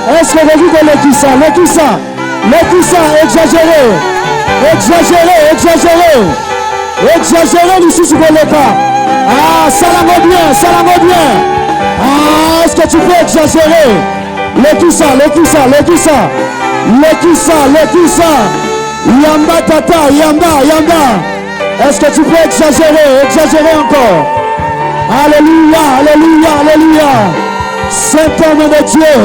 Est-ce que vous dites l'équissa, exagéré, nous sous le pas. Ah, ça l'envoie bien. Ah, est-ce que tu peux exagérer? L'équissa. Yamba tata, yamba. Est-ce que tu peux exagérer encore? Alléluia. Saint homme de Dieu,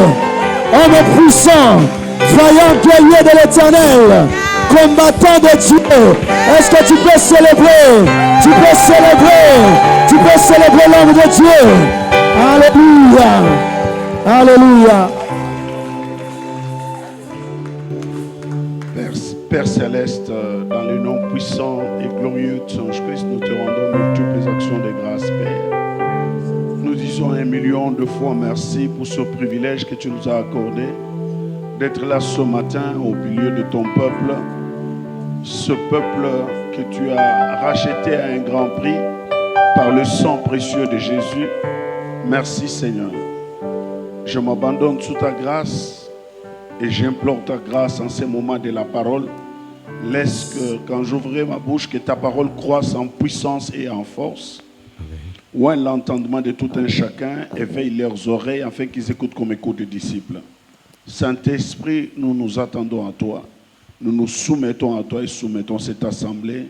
homme puissant, vaillant guerrier de l'Éternel, combattant de Dieu. Est-ce que tu peux célébrer? Tu peux célébrer l'homme de Dieu. Alléluia. Père Céleste, dans le nom puissant et glorieux de son Christ, nous te rendons multiples actions de grâce, Père. Nous disons 1 million de fois merci pour ce privilège que tu nous as accordé d'être là ce matin au milieu de ton peuple, ce peuple que tu as racheté à un grand prix par le sang précieux de Jésus. Merci Seigneur. Je m'abandonne sous ta grâce et j'implore ta grâce en ces moments de la parole. Laisse que quand j'ouvrirai ma bouche, que ta parole croisse en puissance et en force. Ouvre l'entendement de tout un chacun, éveille leurs oreilles afin qu'ils écoutent comme écoutent des disciples. Saint-Esprit, nous nous attendons à toi. Nous nous soumettons à toi et soumettons cette assemblée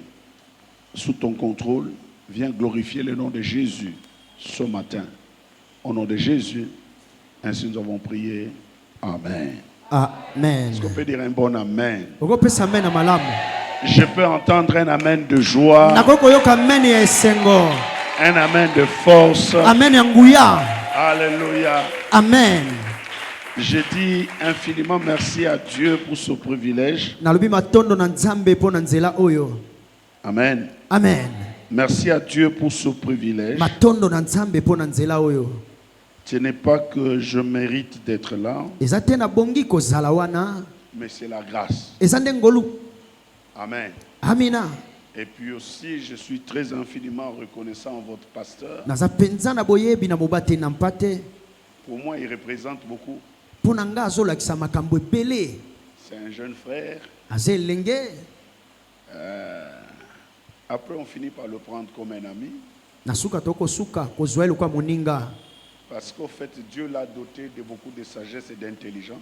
sous ton contrôle. Viens glorifier le nom de Jésus ce matin. Au nom de Jésus, ainsi nous avons prié. Amen. Amen. Est-ce qu'on peut dire un bon amen? Je peux entendre un amen de joie. Un amen de force. Amen. Alléluia. Amen. Je dis infiniment merci à Dieu pour ce privilège. Amen. Amen. Merci à Dieu pour ce privilège. Ce n'est pas que je mérite d'être là, mais c'est la grâce. Amen. Amina. Et puis aussi, je suis très infiniment reconnaissant à votre pasteur. Pour moi, il représente beaucoup. C'est un jeune frère. Après, on finit par le prendre comme un ami. Parce qu'au fait, Dieu l'a doté de beaucoup de sagesse et d'intelligence.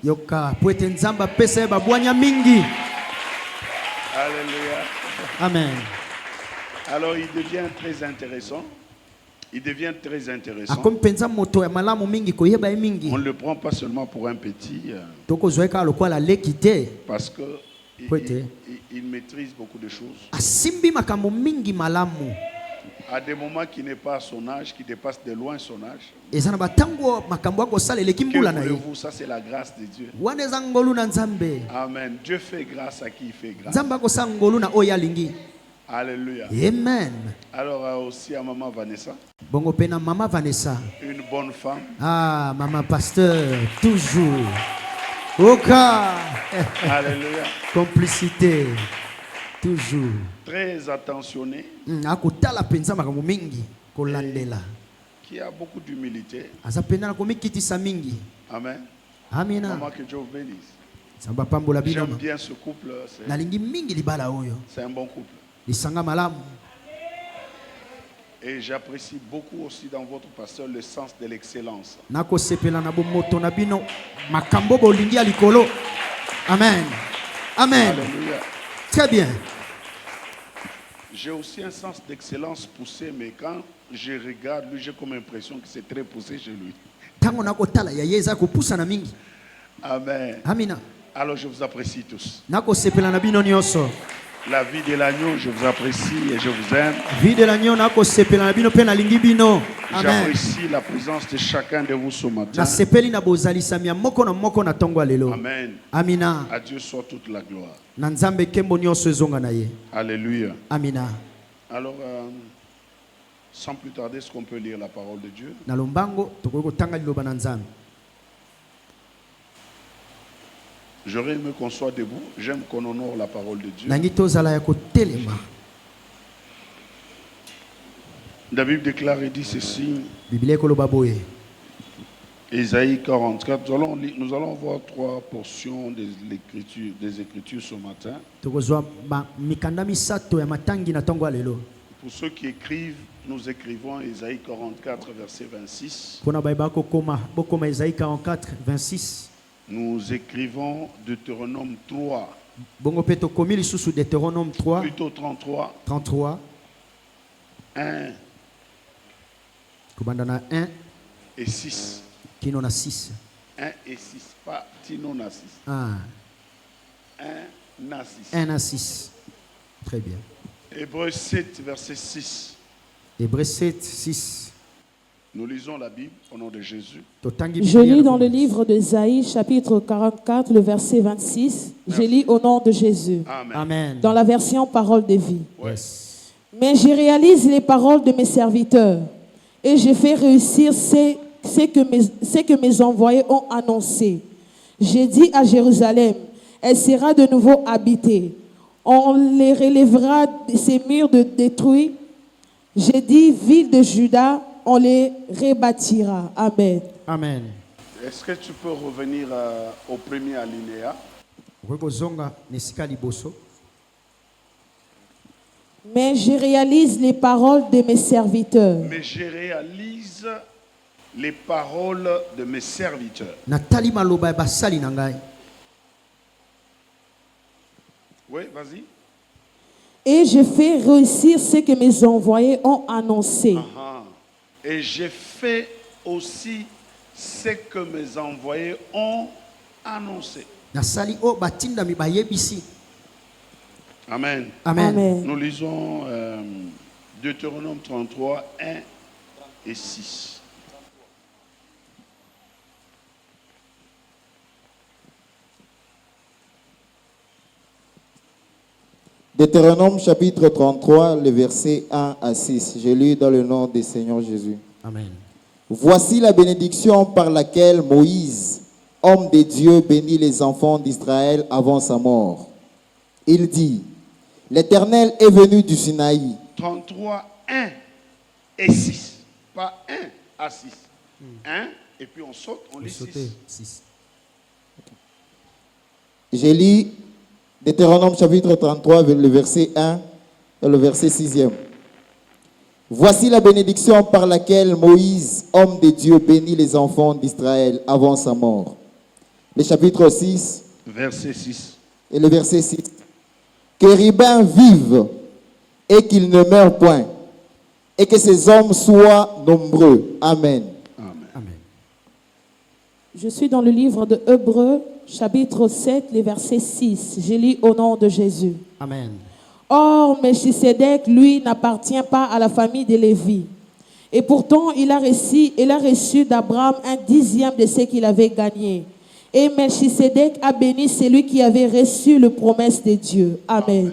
Alléluia. Amen. Alors, il devient très intéressant. On ne le prend pas seulement pour un petit. Parce qu'il maîtrise beaucoup de choses. À des moments qui n'est pas à son âge, qui dépasse de loin son âge. Que voulez-vous, ça c'est la grâce de Dieu. Amen. Dieu fait grâce à qui il fait grâce. Alléluia. Amen. Alors aussi à maman Vanessa. Une bonne femme. Ah, maman pasteur, toujours. Oka. Alléluia. Complicité. Toujours. Très attentionnée. Qui a beaucoup d'humilité. Amen. Amina. Maman, que Dieu vous bénisse. J'aime bien ce couple. C'est un bon couple. Et j'apprécie beaucoup aussi dans votre pasteur le sens de l'excellence. Amen. Amen. Alléluia. Très bien. J'ai aussi un sens d'excellence poussé, mais quand je regarde lui, j'ai comme impression que c'est très poussé chez lui. Amen. Amina. Alors je vous apprécie tous. La vie de l'agneau, je vous apprécie et je vous aime. J'apprécie la présence de chacun de vous ce matin. Amen. Amina. À Dieu soit toute la gloire. Alléluia. Amina. Alors, sans plus tarder, est-ce qu'on peut lire la parole de Dieu? J'aurais aimé qu'on soit debout. J'aime qu'on honore la parole de Dieu. La Bible déclare et dit ceci. Ésaïe 44, nous allons voir 3 portions des Écritures ce matin. Pour ceux qui écrivent, nous écrivons Ésaïe 44, verset 26. Nous écrivons Deutéronome 3. Plutôt 33. 1 et 6. 1 et 6, pas Tino na 6. 1 na 6. Très bien. Hébreux 7, verset 6. Hébreux 7, 6. Nous lisons la Bible au nom de Jésus. Je lis dans le livre d'Ésaïe, chapitre 44, le verset 26. Je lis au nom de Jésus. Amen. Dans la version Parole de vie. Yes. Mais je réalise les paroles de mes serviteurs et je fais réussir ce que mes envoyés ont annoncé. J'ai dit à Jérusalem, elle sera de nouveau habitée. On les relèvera de ces murs détruits. J'ai dit, ville de Juda, on les rebâtira. Amen. Amen. Est-ce que tu peux revenir au premier alinéa? Mais je réalise les paroles de mes serviteurs. Mais je réalise les paroles de mes serviteurs. Oui, vas-y. Et je fais réussir ce que mes envoyés ont annoncé. Et j'ai fait aussi ce que mes envoyés ont annoncé. Amen. Amen. Nous lisons Deutéronome 33, 1 et 6. Deutéronome chapitre 33, le verset 1 à 6. Je lis dans le nom du Seigneur Jésus. Amen. Voici la bénédiction par laquelle Moïse, homme de Dieu, bénit les enfants d'Israël avant sa mort. Il dit, l'Éternel est venu du Sinaï. 33, 1 et 6. Pas 1 à 6. 1 et puis on saute, on lit 6. Je lis Deutéronome chapitre 33, le verset 1 et le verset 6e. Voici la bénédiction par laquelle Moïse, homme de Dieu, bénit les enfants d'Israël avant sa mort. Le chapitre 6. Verset 6. Et le verset 6. Que Ribin vive et qu'il ne meure point, et que ses hommes soient nombreux. Amen. Amen. Je suis dans le livre de Hébreux, chapitre 7, le verset 6. Je lis au nom de Jésus. Amen. Or, Melchisedec, lui, n'appartient pas à la famille de Lévi. Et pourtant, il a reçu d'Abraham 1/10 de ce qu'il avait gagné. Et Melchisedec a béni celui qui avait reçu les promesses de Dieu. Amen.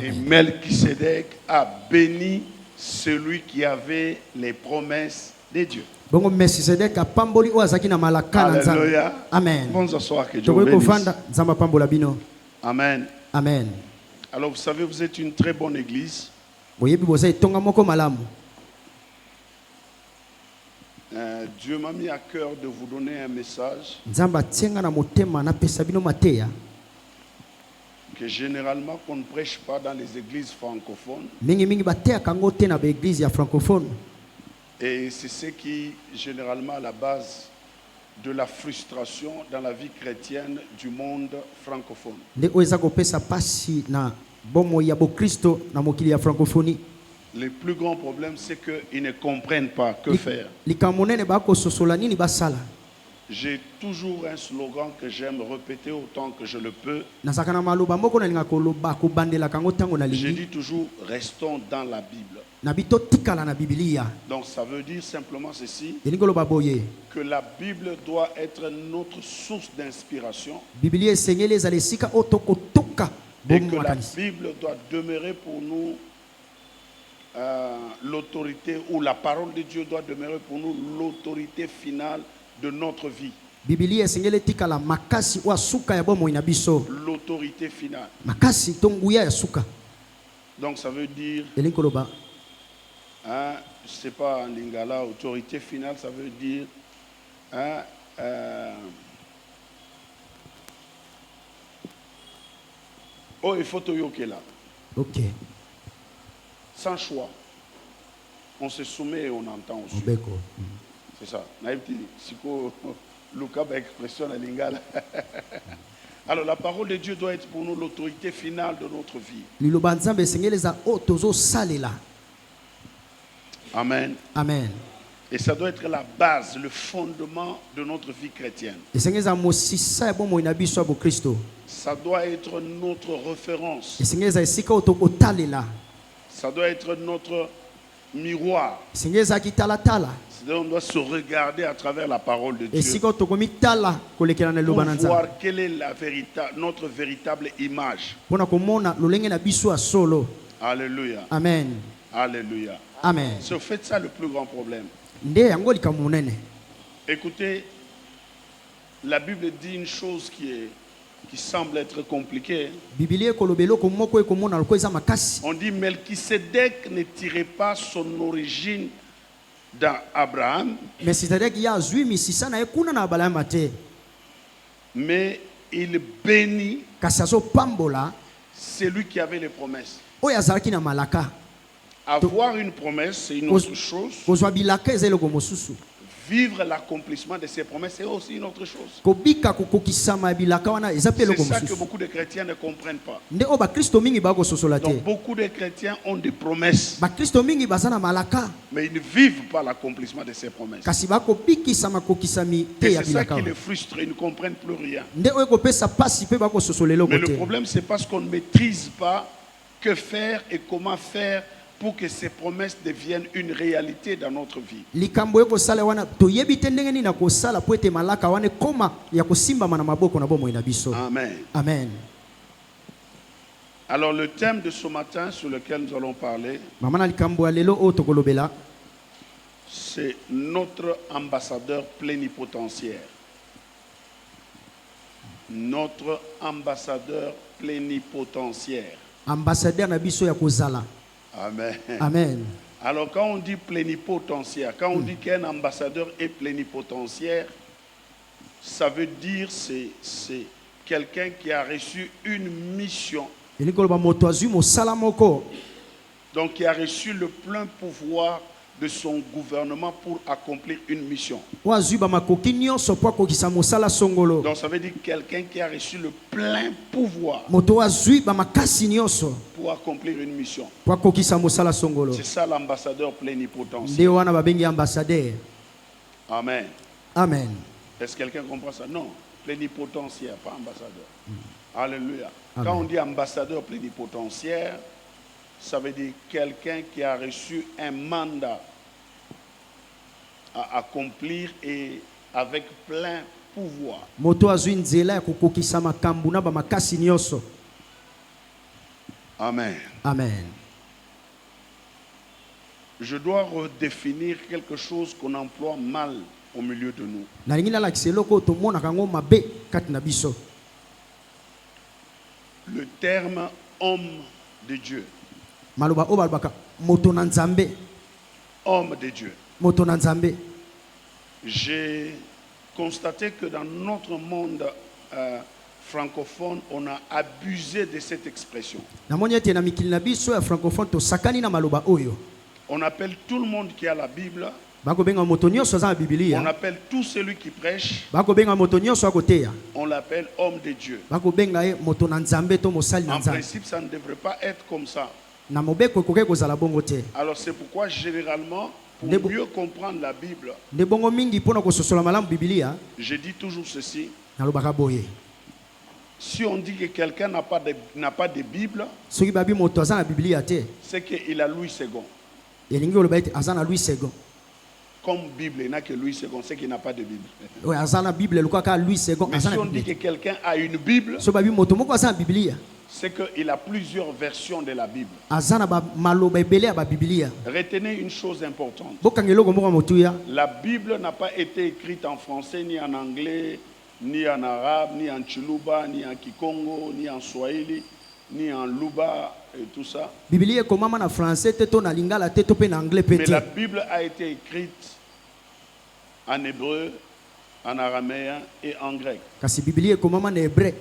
Et Melchisedec a béni celui qui avait les promesses de Dieu. Alléluia. Amen. Bon s'asseoir, que Dieu vous bénisse. Amen. Amen. Alors vous savez, vous êtes une très bonne église. Dieu m'a mis à cœur de vous donner un message que généralement qu'on ne prêche pas dans les églises francophones. Et c'est ce qui généralement à la base de la frustration dans la vie chrétienne du monde francophone. Le plus grand problème, c'est qu'ils ne comprennent pas que faire. J'ai toujours un slogan que j'aime répéter autant que je le peux. J'ai dit toujours, restons dans la Bible. Donc ça veut dire simplement ceci, que la Bible doit être notre source d'inspiration et que la Bible doit demeurer pour nous l'autorité, ou la parole de Dieu doit demeurer pour nous l'autorité finale de notre vie. L'autorité finale. Donc ça veut dire, je ne sais pas en lingala, autorité finale, ça veut dire Oh, il faut Toyoke là. Ok. Sans choix. On se soumet et on entend aussi. Obeko. C'est ça. Naïbti, siko, Luka, expression la lingala. Alors la parole de Dieu doit être pour nous l'autorité finale de notre vie. Liloba nzambe esengeleza o tozo salela. Amen. Amen. Et ça doit être la base, le fondement de notre vie chrétienne. Esengeleza mosisa ya bomo ina biso abo Kristo. Ça doit être notre référence. Esengeleza esika o tokotalela. Ça doit être notre miroir. Esengeleza kitalatala. On doit se regarder à travers la parole de Dieu Esika o tokomitala kolekela na pour liloba na nzambe. voir quelle est notre véritable image. Pona komona lolenge na biso ya solo. Alléluia. Amen. Alléluia. Amen. C'est au fait ça le plus grand problème. Nde yango likambo monene. Écoutez, la Bible dit une chose qui semble être compliquée. Biblia kolobelo ko moko ekomona loko eza makasi. On dit Melchisédek ne tirait pas son origine d'Abraham, Mais c'est-à-dire qu'il y a zui misisa na ekuna na Abraham te. mais il bénit Kasazo pambola celui qui avait les promesses. oyo azalaki na malaka. Avoir une promesse, c'est une autre chose. Kozwa bilaka eza eloko mosusu. Vivre l'accomplissement de ses promesses, c'est aussi une autre chose. Kobika kokokisama ya bilaka wana eza pe C'est eloko ça que mosusu. beaucoup de chrétiens ne comprennent pas. Nde o ba Kristo mingi ba kososola te. Donc beaucoup de chrétiens ont des promesses, Ba Kristo mingi baza na malaka mais ils ne vivent pas l'accomplissement de ces promesses. kasi ba kobikisama kokisami te Et ya c'est ça bilaka. qui les frustre, ils ne comprennent plus rien. Nde oyo kopesa pasi pe ba kososola eloko Mais le te. problème, c'est parce qu'on ne maîtrise pas que faire et comment faire pour que ces promesses deviennent une réalité dans notre vie. Likambo ekosala wana toyebi te ndenge nini na kosala po ete malaka wana ekoma ya kosimbama na maboko na bomoi na biso. Amen. Amen. Alors le thème de ce matin sur lequel nous allons parler, Mama na likambo ya lelo oyo tokolobela c'est notre ambassadeur plénipotentiaire. Notre ambassadeur plénipotentiaire. ambassadeur na biso ya kozala. Amen. Amen. Alors quand on dit plénipotentiaire, quand on dit qu'un ambassadeur est plénipotentiaire, ça veut dire c'est quelqu'un qui a reçu une mission. Elingi koloba moto azwi mosala moko Donc qui a reçu le plein pouvoir de son gouvernement pour accomplir une mission. oyo azwi bamakoki nyonso po akokisa mosala songolo. Donc ça veut dire quelqu'un qui a reçu le plein pouvoir Moto oyo azwi bamakasi nyonso pour accomplir une mission. po akokisa mosala songolo. C'est ça l'ambassadeur plénipotentiaire. Nde wana babengi ambassadeur. Amen. Amen. Est-ce que quelqu'un comprend ça? Non. Plénipotentiaire, pas ambassadeur. Alléluia. Amen. Quand on dit ambassadeur plénipotentiaire, ça veut dire quelqu'un qui a reçu un mandat à accomplir et avec plein pouvoir. Moto oyo azwi nzela ya kokokisa makambo na bamakasi nyonso. Amen. Amen. Je dois redéfinir quelque chose qu'on emploie mal au milieu de nous. Nalingi nalakisa eloko oyo tomonaka yango mabe kati na biso. Le terme homme de Dieu. Maloba oyo balobaka moto na nzambe. Homme de Dieu. Moto na nzambe. J'ai constaté que dans notre monde francophone, on a abusé de cette expression. Namoni ete na mikili na biso ya francophone tosakani na maloba oyo. On appelle tout le monde qui a la Bible, Bakobenga moto nyonso aza na on Biblia. appelle tout celui qui prêche, Bakobenga moto nyonso akoteya. on l'appelle homme de Dieu. Bakobenga ye moto na nzambe to mosali na En nzambe. principe, ça ne devrait pas être comme ça. Na mobeko ekoki kozala bongo te. Alors c'est pourquoi généralement, pour Debo- mieux comprendre la Bible, Nde bongo mingi mpona kososola malamu Biblia je dis toujours ceci. nalobaka boye. Si on dit que quelqu'un n'a pas de Bible, Soki babi moto aza na Biblia te, c'est qu'il a Louis II. elingi oloba ete aza na Louis II. Comme Bible, il n'a que Louis II, c'est qu'il n'a pas de Bible. Oyo aza na Bible eluka kaka Louis II Mais aza si na on dit que Biblia. quelqu'un a une Bible, So babi moto moko aza na Biblia, c'est qu'il a plusieurs versions de la Bible. aza na ba maloba ebele ya ba Biblia. Retenez une chose importante. Bokanga eloko moko ya motuya. La Bible n'a pas été écrite en français, ni en anglais, ni en arabe, ni en Chiluba, ni en Kikongo, ni en Swahili, ni en Luba et tout ça. Biblia ekomama na français te to na lingala te to pe na anglais pe Mais la te. Bible a été écrite en hébreu, en araméen et en grec. kasi Biblia ekomama na hébreu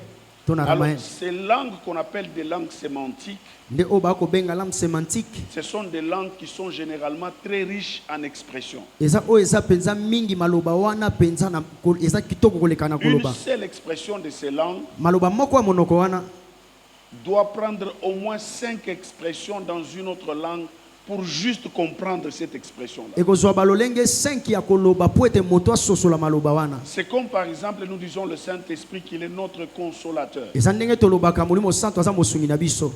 to na Alors, araméen. ces langues qu'on appelle des langues sémantiques, Nde oyo bakobenga langue sémantique ce sont des langues qui sont généralement très riches en expressions. eza oyo eza penza mingi maloba wana penza na eza kitoko koleka na Une koloba. seule expression de ces langues Maloba moko ya monoko wana doit prendre au moins 5 expressions dans une autre langue pour juste comprendre cette expression-là. ekozwa balolenge 5 ya koloba po ete moto asosola maloba wana. C'est comme par exemple, nous disons le Saint-Esprit qu'il est notre consolateur. Eza ndenge tolobaka molimo santo aza mosungi na biso.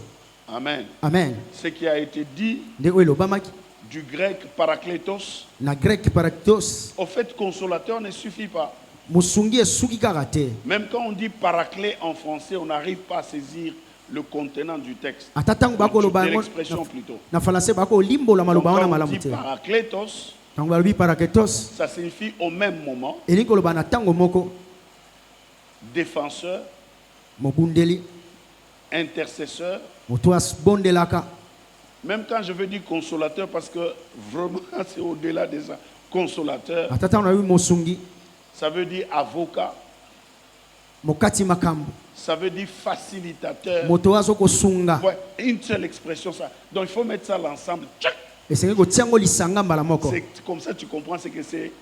Amen. Amen. Ce qui a été dit Nde oyo elobamaki du grec parakletos, na grec parakletos, au fait, consolateur ne suffit pas. mosungi esuki kaka te. Même quand on dit paraclet en français, on n'arrive pas à saisir le contenant du texte. Ata ntango bakoloba De yango l'expression plutôt. na français bakolimbola Donc, maloba wana quand on malamu dit te. parakletos, Ntango balobi parakletos ça signifie au même moment elingi koloba na ntango moko défenseur, mobundeli intercesseur. moto abondelaka. Même quand je veux dire consolateur, parce que vraiment c'est au-delà de ça. Consolateur, Ata ntango nayebi mosungi ça veut dire avocat, mokati makambo ça veut dire facilitateur. moto azo kosunga Ouais, une seule expression ça. Donc il faut mettre ça ensemble. Tchac. esengi kotia yango lisanga mbala moko. C'est comme ça tu comprends ce que c'est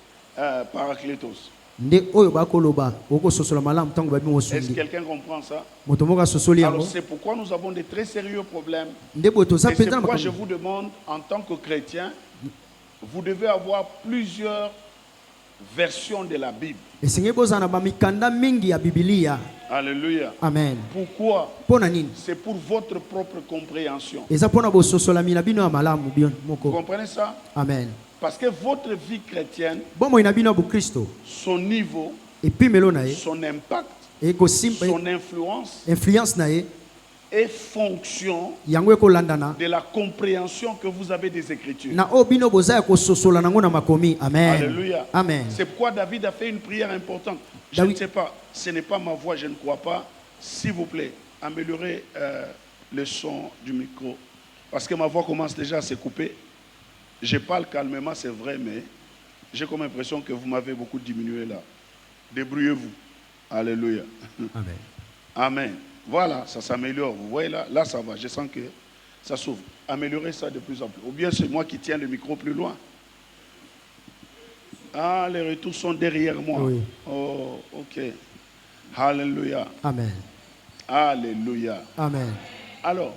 parakletos. Nde oyo bakoloba okososola malamu ntango babi Est-ce que mosungi quelqu'un comprend ça? moto moko asosoli Alors yango. c'est pourquoi nous avons de très sérieux problèmes. Nde boye toza Et c'est mpenza na pourquoi je makambo. vous demande, en tant que chrétien, vous devez avoir plusieurs versions de la Bible. Esengi bozala na bamikanda mingi ya bibilia. Alléluia. Amen. Pourquoi? Mpo na nini C'est pour votre propre compréhension. eza mpo na bososolami na bino ya malamu Vous moko. comprenez ça? Amen. Parce que votre vie chrétienne, bomoi na bino ya bokristo son niveau, epimelo na ye son impact, ekosimba son influence influence na ye est fonction yango ekolandana de la compréhension que vous avez des Écritures. na oyo bino boza ya kososola nango na makomi. Amen. Alléluia. Amen. C'est pourquoi David a fait une prière importante. Je David- ne sais pas, ce n'est pas ma voix, je ne crois pas. S'il vous plaît, améliorez le son du micro. Parce que ma voix commence déjà à se couper. Je parle calmement, c'est vrai, mais j'ai comme impression que vous m'avez beaucoup diminué là. Débrouillez-vous. Alléluia. Amen. Amen. Voilà, ça s'améliore. Vous voyez là, là ça va. Je sens que ça s'ouvre. Améliorez ça de plus en plus. Ou bien c'est moi qui tiens le micro plus loin. Ah, les retours sont derrière moi. Oui. Oh, ok. Alléluia. Amen. Alléluia. Amen. Alors,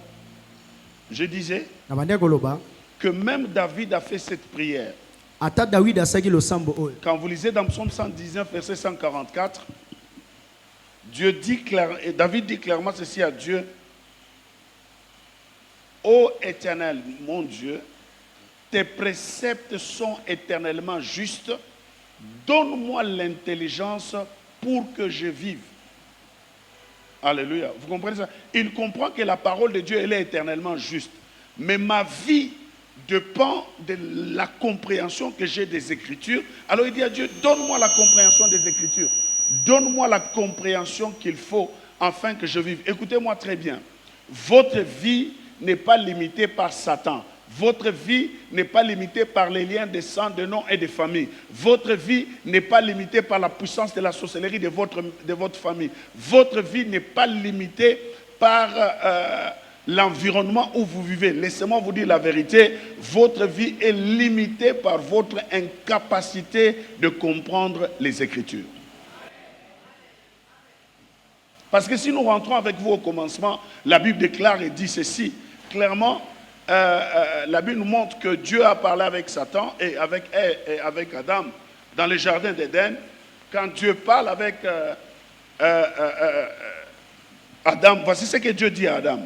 je disais na bandi koloba que même David a fait cette prière. ata Dawidi asaki losambo oyo. Quand vous lisez dans Psaume 119, verset 144, Dieu dit et David dit clairement ceci à Dieu: Ô Éternel, mon Dieu, tes préceptes sont éternellement justes. Donne-moi l'intelligence pour que je vive. Alléluia. Vous comprenez ça? Il comprend que la parole de Dieu, elle est éternellement juste. Mais ma vie dépend de la compréhension que j'ai des Écritures. Alors il dit à Dieu: donne-moi la compréhension des Écritures. Donne-moi la compréhension qu'il faut afin que je vive. Écoutez-moi très bien. Votre vie n'est pas limitée par Satan. Votre vie n'est pas limitée par les liens de sang, de nom et de famille. Votre vie n'est pas limitée par la puissance de la sorcellerie de votre famille. Votre vie n'est pas limitée par l'environnement où vous vivez. Laissez-moi vous dire la vérité. Votre vie est limitée par votre incapacité de comprendre les Écritures. Parce que si nous rentrons avec vous au commencement, la Bible déclare et dit ceci. Clairement, la Bible nous montre que Dieu a parlé avec Satan et avec Adam dans le jardin d'Éden. Quand Dieu parle avec Adam, voici ce que Dieu dit à Adam.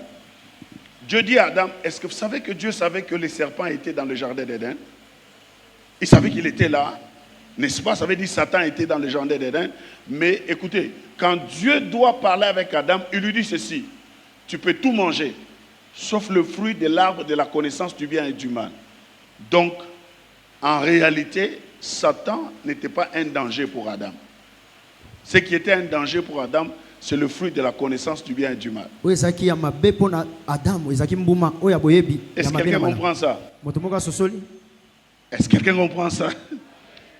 Dieu dit à Adam: est-ce que vous savez que Dieu savait que les serpents étaient dans le jardin d'Éden? Il savait qu'il était là. N'est-ce pas? Ça veut dire que Satan était dans le jardin d'Éden. Mais écoutez, quand Dieu doit parler avec Adam, il lui dit ceci: tu peux tout manger, sauf le fruit de l'arbre de la connaissance du bien et du mal. Donc, en réalité, Satan n'était pas un danger pour Adam. Ce qui était un danger pour Adam, c'est le fruit de la connaissance du bien et du mal. oyo ezalaki ya mabe mpo na adamu ezalaki mbuma oyo ya boyebi Est-ce ya que mabe quelqu'un na malamu. comprend ça? moto moko asosoli. Est-ce que quelqu'un comprend ça?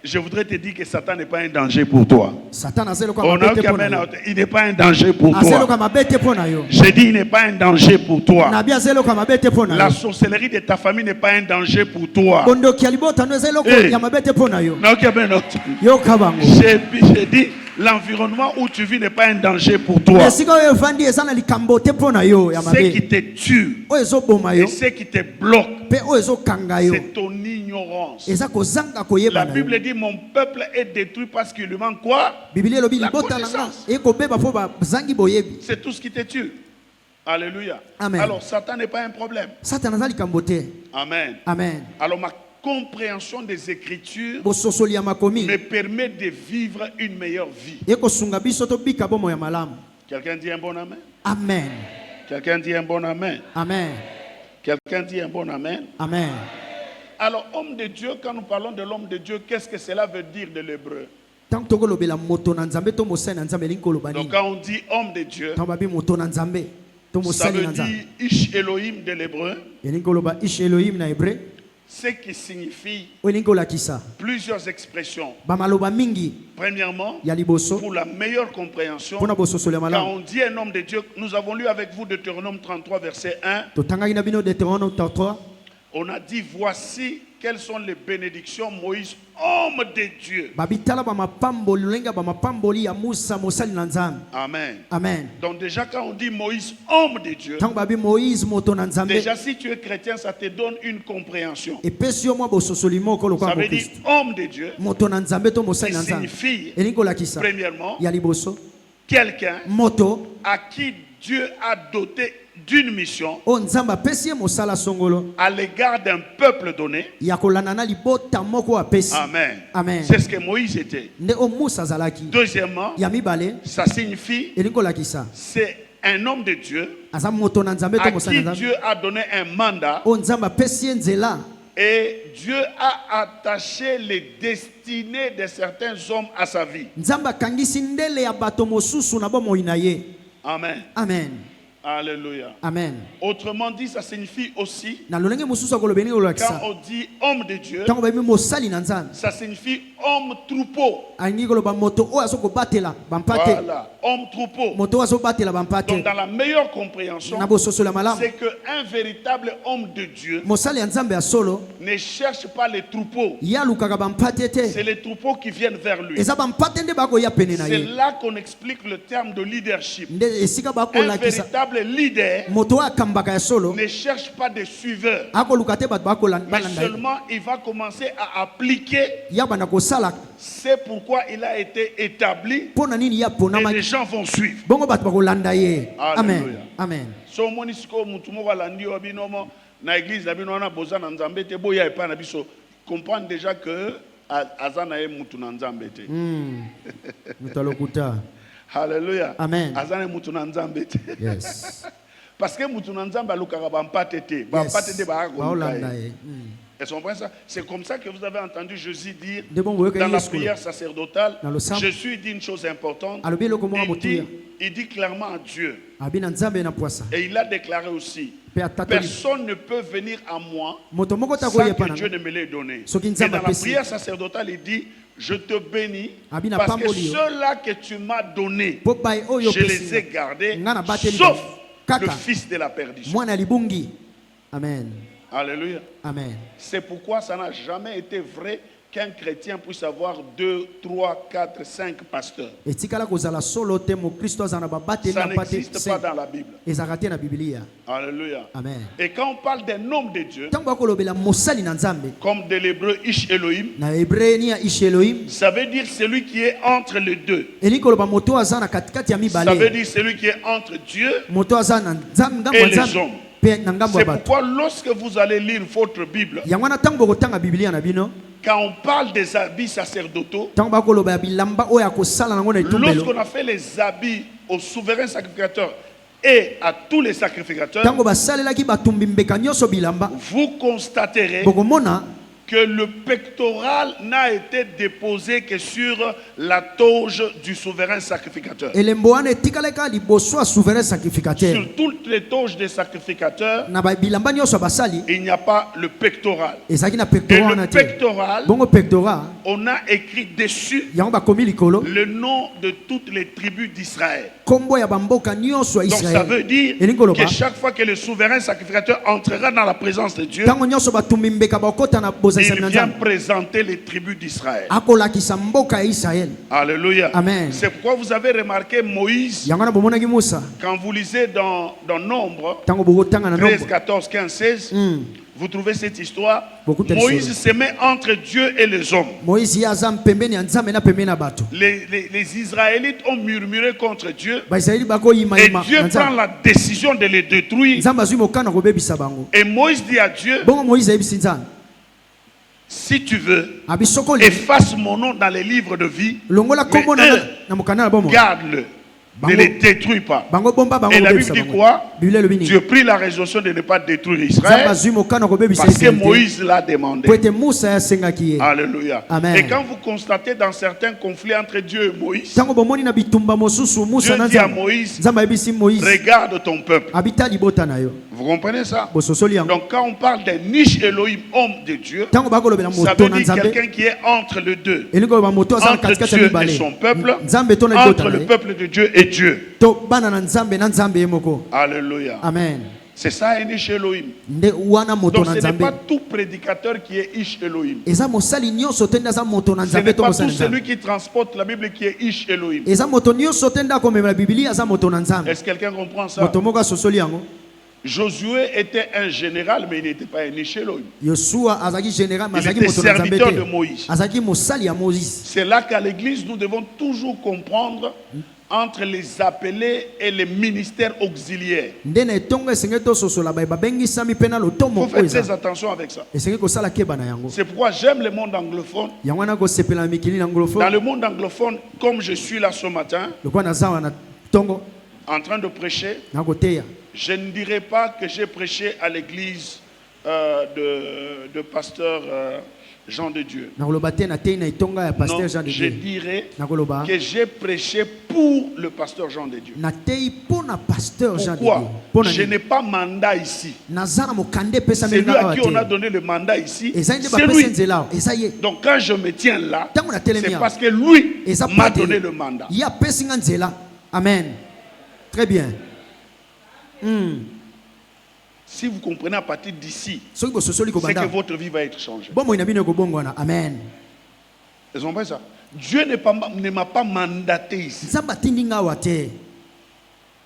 Je voudrais te dire que Satan n'est pas un danger pour toi. Satana azeloka On a mabete qu'à pona yo. mettre- Il n'est pas un danger pour toi. Azeloka mabete pona yo. J'ai dit, il n'est pas un danger pour toi. Nabi azeloka mabete pona La yo. sorcellerie de ta famille n'est pas un danger pour toi. Bondo kialibota no azeloko Eh. ya mabete pona yo. Non, qu'à mettre- Yo kabango. J'ai dit, l'environnement où tu vis n'est pas un danger pour toi. Esika oyo vandi ezana likambo te pona yo ya Ce qui mabe. te tue Oyo ezoboma et yo. ce qui te bloque, Pe oyo ezokanga yo. c'est ton ignorance. Eza kozanga La koyeba na Bible yo. dit, mon peuple est détruit parce qu'il lui manque quoi? Biblia elobi La libota nanga connaissance. ekobeba fo bazangi boyebi. C'est tout ce qui te tue. Alléluia. Amen. Alors, Satan n'est pas un problème. Satana aza likambo te. Amen. Amen. Alors, ma compréhension des Écritures Bososoli ya makomi. me permet de vivre une meilleure vie. Ekosunga biso tobika bomo ya malamu. Quelqu'un dit un bon amen? Amen. Quelqu'un dit un bon amen? Amen. Quelqu'un dit un bon amen? Amen. Alors, homme de Dieu, quand nous parlons de l'homme de Dieu, qu'est-ce que cela veut dire de l'hébreu? Tant que tokolobela moto na nzambe to mosali na nzambe elingi koloba Donc, nini? quand on dit homme de Dieu, Tant babi moto na nzambe to ça mosali veut na nzambe. dire Ish Elohim de l'hébreu, Elingi koloba ish Elohim na hébreu. ce qui signifie Oyo elingi kolakisa plusieurs expressions. bamaloba mingi Premièrement, ya liboso pour la meilleure compréhension, mpona bososoli ya quand malamu. on dit un homme de Dieu, nous avons lu avec vous Deutéronome 33, verset 1. Totangaki na bino Deutéronome 33. On a dit, voici quelles sont les bénédictions Moïse, homme de Dieu. Babitala bamapamboli lolenga bamapamboli ya Musa mosali na nzambe. Amen. Amen. Donc déjà quand on dit Moïse, homme de Dieu, Tango babi Moïse moto na nzambe. déjà si tu es chrétien, ça te donne une compréhension. Epesi yo mwa bososoli moko Ça lokola veut dire Kristo. homme de Dieu, Moto na nzambe to qui mosali na nzambe. signifie, Elingi kolakisa premièrement, ya liboso quelqu'un moto à qui Dieu a doté d'une mission o nzambe apesi ye mosala songolo à l'égard d'un peuple donné. ya kolanda na libota moko apesi. Amen. Amen. C'est ce que Moïse était. Nde o Musa azalaki. Deuxièmement, Ya mibale ça signifie elingi kolakisa c'est un homme de Dieu aza moto na nzambe to à mosali qui na nzambe. Dieu a donné un mandat O nzambe apesi ye nzela et Dieu a attaché les destinées de certains hommes à sa vie. nzambe akangisi ndele ya bato mosusu na bomoi na ye. Amen. Amen. Alléluia. Amen. Autrement dit, ça signifie aussi, Na lolenge mosusu akoloba elingi quand kolakisa on dit homme de Dieu, ntango bayebi mosali na nzambe ça signifie homme troupeau. alingi koloba moto oyo azokobatela bampate. Voilà, homme troupeau. Moto oyo azobatela bampate Donc dans la meilleure compréhension, na bososoli ya malamu. c'est qu'un véritable homme de Dieu Mosali ya nzambe ya solo ne cherche pas les troupeaux. ye alukaka bampate te. C'est les troupeaux qui viennent vers lui. Eza bampate nde bakoya pene na C'est ye. là qu'on explique le terme de leadership. Nde esika Un bakolakisa véritable leader moto oyo akambaka ya solo ne cherche pas des suiveurs, akoluka te bato mais balanda ye. seulement il va commencer à appliquer. Ya banda kosala C'est pourquoi il a été établi mpo na nini ya et ponama les gens vont suivre. bongo bato bakolanda ye. Amen. Alléluia. Amen. So omoni sikoyo mutu moko alandi yo binomo na église na bino wana boza na nzambe te boya epai na biso, comprendre déjà que aza na ye mutu na nzambe te. Moto alokuta. Alléluia. Amen. Aza na ye mutu na nzambe te. Yes. Parce que mutu na nzambe alukaka bampate te. Bampate te baka koluka baolanda ye. ye. Est-ce qu'on comprend ça? C'est comme ça que vous avez entendu Jésus dire Nde bongo yoka dans la Yesu prière sacerdotale. Dans le psaume. Jésus dit une chose importante. Alobi eloko moko motuya. Il dit clairement à Dieu. Abi na nzambe na pwasa. Et il a déclaré aussi, Pe atatoli. personne ne peut venir à moi Moto moko sans takoye que pana. Dieu ne me l'ait donné. Soki Et nzambe dans la apesi. prière sacerdotale, il dit, je te bénis Abi na parce que pamboli yo. ceux-là que tu m'as donnés, Po bai oyo je les ai pesi. gardés, Nga na bateli sauf kaka. le fils de la perdition. Mwana libungi. Amen. Alléluia. Amen. C'est pourquoi ça n'a jamais été vrai qu'un chrétien puisse avoir 2, 3, 4, 5 pasteurs. Etikala kozala solo te mo Kristo azana babateli Ça na pate. n'existe pas dans la Bible. Ezaka te na Biblia. Alléluia. Amen. Et quand on parle d'un homme de Dieu, Tango akolobela mosali na nzambe. comme de l'hébreu Ish Elohim, Na Hébreu ni ya Ish Elohim. ça veut dire celui qui est entre les deux. Elingi koloba moto aza na katikati ya Ça veut mibale. dire celui qui est entre Dieu. Moto aza na nzambe ngambo Et ya les nzambe. hommes. Pe na ngambo C'est ya bato. pourquoi lorsque vous allez lire votre Bible, Yango wana tango bokotanga Biblia na bino. quand on parle des habits sacerdotaux, Tango bakoloba ya bilamba oyo akosala nango na etumbelo. lorsqu'on a fait les habits au souverain sacrificateur et à tous les sacrificateurs, Tango basalelaki batumbi mbeka nyonso bilamba. vous constaterez Bokomona que le pectoral n'a été déposé que sur la toge du souverain sacrificateur. elembo wana etikalaka liboso ya souverain sacrificateur Sur toutes les toges des sacrificateurs, na bilamba nyonso ya basali il n'y a pas le pectoral. ezalaki na Et pectoral le wana te pectoral, bongo pectoral on a écrit dessus yango bakomi likolo le nom de toutes les tribus d'Israël. kombo ya bamboka nyonso ya Donc ça veut israel dire elingi koloba que chaque fois que le souverain sacrificateur entrera dans la présence de Dieu, ntango nyonso batumbi mbeka bakota na bozalisami il na vient nzambe présenter les tribus d'Israël. akolakisa mboka ya israel Alléluia. Amen. C'est pourquoi vous avez remarqué Moïse, yango wana bomonaki musa quand vous lisez dans Nombre ntango bokotanga na 13, nombo 14, 15, 16, vous trouvez cette histoire. Beaucoup de Moïse choses. se met entre Dieu et les hommes. moïse ye aza pembeni ya nzambe na pembeni ya bato Les Israélites ont murmuré contre Dieu baisraeli et bakoyimayima Dieu na prend nzambe la décision de les détruire. nzambe azwi mokano kobebisa bango Et Moïse dit à Dieu, bongo moïse ayebisi nzambe si tu veux, abi soko olingi efface mon nom dans les livres de vie, longola mais kombo eux, na mokanda na bomo garde-le, ne les détruis pas. bango bomba bango Et la kobebisa Bible dit bango quoi? biblia elobi nini Dieu prit la résolution de ne pas détruire nzambe Israël azwi mokano kobebisa parce que israel te Moïse l'a demandé. po ete musa asengaki ye Alléluia. Amen. Et quand vous constatez dans certains conflits entre Dieu et Moïse, ntango bomoni na bitumba mosusu musa Dieu na dit à nzambe Moïse, nzambe ayebisi moïse regarde ton peuple. abita libota na yo Vous comprenez ça? bososoli yango Donc quand on parle d'un niche Elohim, homme de Dieu, ntango bakolobela ça moto veut na dire nzambe quelqu'un qui est entre les deux. elingi koloba moto aza na Entre katikati ya Dieu et mibale son peuple, nzambe to na libota entre na le ye peuple de Dieu et Dieu. to bana na nzambe ye moko Alléluia. amen C'est ça un niche Elohim. nde wana moto Donc na ce n'est nzambe pas tout prédicateur qui est Ish Elohim. eza mosali nyonso te nde aza moto na Ce nzambe n'est to pas tout mosali nzambe celui qui transporte la Bible qui est Ish Elohim. eza moto nyonso te nde akomemela bibilia aza moto na nzambe Est-ce que quelqu'un comprend ça? moto moko asosoli yango Josué était un général, mais il n'était pas un Ish Elohim. yosua azalaki général mais Il azalaki était moto na nzambe serviteur de te Moïse. azalaki mosali ya moïse C'est là qu'à l'église, nous devons toujours comprendre entre les appelés et les ministères auxiliaires. nde na etongo esengeli tososola baye babengisami mpe na Il lotomo faut oyo faire eza très attention avec ça. esengeli kosala keba na yango C'est pourquoi j'aime le monde anglophone. yango wana kosepela na mikili na Dans ngolofo le monde anglophone, comme je suis là ce matin, lokola naza wana ntongo en train de prêcher, na koteya je ne dirais pas que j'ai prêché à l'église de pasteur Jean de Dieu. nakoloba te nateyi na etonga ya Non, paster jean de je dieu dirais nakoloba que j'ai prêché pour le pasteur Jean de Dieu. nateyi mpo na paster jean de dieu Pourquoi? mpo na Je nini n'ai pas mandat ici. naza na mokande C'est epesameli lui nga à awa qui on a te donné le mandat ici. ezali nde C'est bapesa lui. nzela awa eza ye Donc quand je me tiens là, ntango natelemi c'est awa parce que lui eza m'a pateli. donné le mandat. ye apesi nga nzela amen très bien Si vous comprenez à partir d'ici, soki bososoli c'est que kobanda votre vie va être changée. bomoi na bino ekobongwana amen Ils ont pas ça. Dieu ne m'a pas mandaté ici. nzambe atindi nga awa te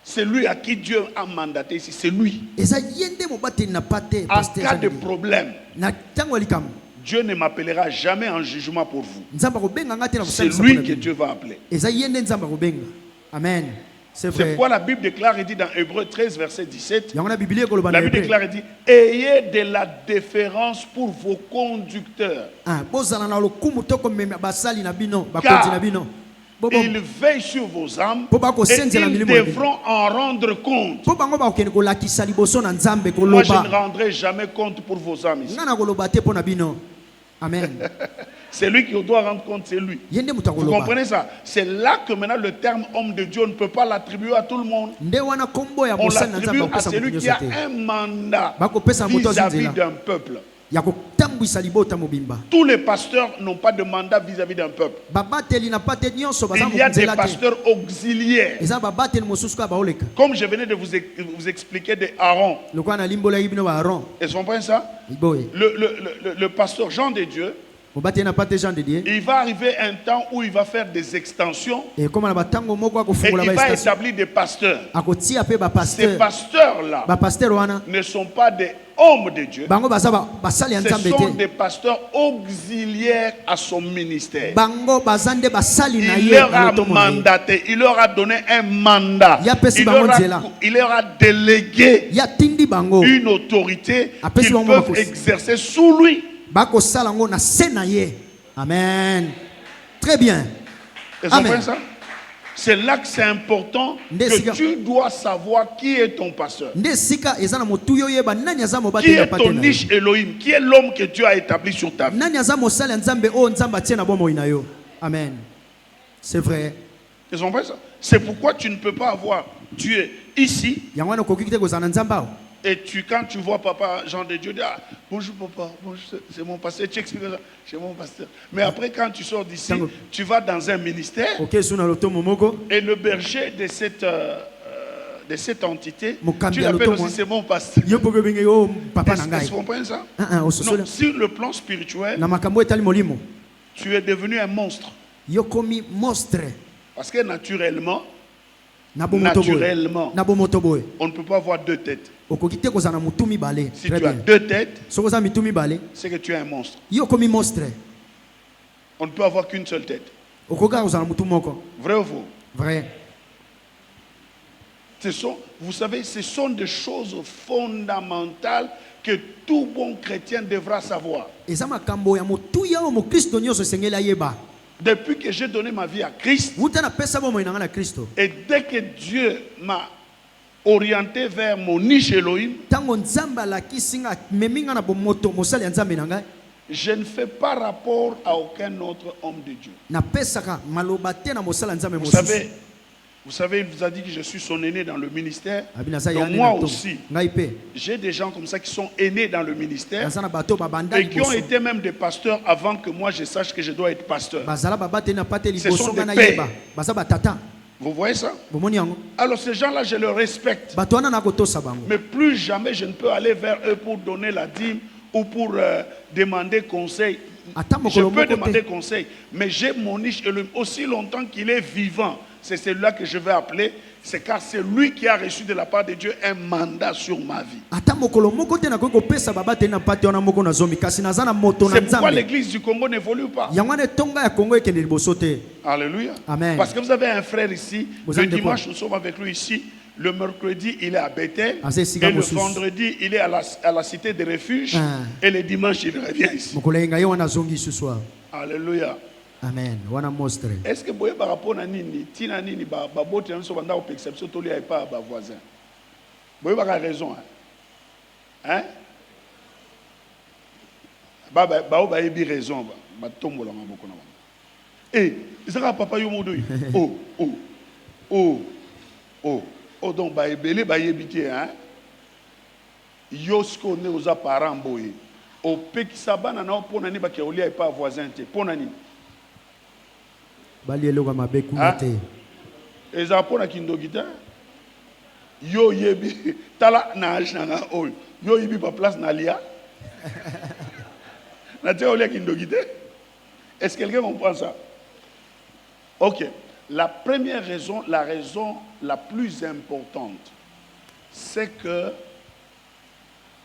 C'est lui à qui Dieu a mandaté ici. C'est lui. eza ye nde mobateli na pa te En paster cas jean de de dieu problème, na ntango ya likambo Dieu ne m'appellera jamais en jugement pour vous. nzambe akobenga nga te na C'est kosalisa lui mpona que bino Dieu va appeler. eza ye nde nzambe akobenga amen c'est C'est vrai pourquoi la Bible déclare, il dit dans Hébreux 13, verset 17, yango na bibilia ekoloba la na Bible Hébreu. déclare, il dit, ayez de la déférence pour vos conducteurs. Ah, bozala na lokumu to komema basali na bino bakonzi na bino Ils veillent sur vos âmes Po bako et senzela ils milimo ya devront en rendre compte. mpo bango bakokende kolakisa liboso na nzambe Moi, je ne koloba rendrai jamais compte pour vos âmes ici. nga na koloba te mpo na bino amen C'est lui qui doit rendre compte, c'est lui. ye nde moto Vous akoloba comprenez ça? C'est là que maintenant le terme homme de Dieu, on ne peut pas l'attribuer à tout le monde. nde wana kombo ya On mosali na nzambe l'attribue à bakopesa moto celui qui nyonso a te un mandat bakopesa moto azwi vis-à-vis nzela d'un peuple. ya kotambwisa libota mobimba Tous les pasteurs n'ont pas de mandat vis-à-vis d'un peuple. babateli na pa te nyonso baza Il y a des nzela te pasteurs auxiliaires. eza babateli mosusu kaka baoleka Comme je venais de vous expliquer de Aaron. lokola na limbolaki bino ba aron Ils comprennent ça? boye Le pasteur Jean de Dieu, mobateli na pa te jean de dieu il va arriver un temps où il va faire des extensions ekoma na batango moko et akofungola il va bastation établir des pasteurs. akotia mpe Ces bapaster pasteurs-là bapaster wana ne sont pas des hommes de Dieu. bango baza basali ya Ce nzambe sont te des pasteurs auxiliaires à son ministère. bango baza nde basali na Il ye leur na a lotomo na ye mandaté, il leur a donné un mandat. Ya pesi bango nzela. Il leur a délégué ya tindi bango une autorité Apesi qu'ils bango peuvent makosi. exercer sous lui. bakosala yango na se na ye amen très bien Ils Amen. comprennent ça? C'est là que c'est important que tu dois savoir qui est ton pasteur. Qui est ton niche Elohim? Qui est l'homme que Dieu a établi sur ta vie? Amen. C'est vrai. Ils ont fait ça. C'est pourquoi tu ne peux pas avoir. Tu es ici. Et quand tu vois papa, Jean de Dieu, dis, ah, bonjour papa, bonjour, c'est mon pasteur, tu expliques ça, c'est mon pasteur. Mais après, quand tu sors d'ici, tu vas dans un ministère, et le berger de cette entité, tu l'appelles aussi, c'est mon pasteur. Est-ce que tu comprends ça? Non, sur le plan spirituel, tu es devenu un monstre. Parce que naturellement, on ne peut pas avoir deux têtes. Si tu as deux têtes, c'est que tu es un monstre. On ne peut avoir qu'une seule tête. Vrai ou faux? Vrai. Vous savez, ce sont des choses fondamentales que tout bon chrétien devra savoir. Depuis que j'ai donné ma vie à Christ, et dès que Dieu m'a orienté vers mon niche Elohim, je ne fais pas rapport à aucun autre homme de Dieu. Vous savez, il vous a dit que je suis son aîné dans le ministère. Donc moi aussi, j'ai des gens comme ça qui sont aînés dans le ministère et qui ont été même des pasteurs avant que moi je sache que je dois être pasteur. Ce sont des pères. Vous voyez ça? Alors ces gens-là, je les respecte. Mais plus jamais je ne peux aller vers eux pour donner la dîme ou pour demander conseil. Je peux demander conseil, mais j'ai mon niche Elohim. Aussi longtemps qu'il est vivant, c'est celui-là que je vais appeler. C'est car c'est lui qui a reçu de la part de Dieu un mandat sur ma vie. C'est pourquoi l'église du Congo n'évolue pas. Alléluia. Amen. Parce que vous avez un frère ici. Le dimanche, nous sommes avec lui ici. Le mercredi, il est à Bethel. Et le vendredi, il est à la cité de refuge. Et le dimanche, il revient ici. Alléluia. Amen. Est-ce que vous voyez par rapport à Nini, Tina Nini, Babote, nous sommes dans l'exception, tous les pas à voisin. Vous voyez par raison. Hein? Bah, il raison. Bah, tombe là, beaucoup. Eh, ils ont papa yomodo. Oh, donc, bah, belé, bah, yébité, hein? Yosko ne aux parents, boy. Au peki sabana na pour nani, bah, qui a pas voisin, pour nani. Et ça pour la kindogita yo yebi tala na ajna ol yo yebi pa place na lia na te olia kindogita. Est-ce que quelqu'un comprend ça? Ok, la première raison, la raison la plus importante, c'est que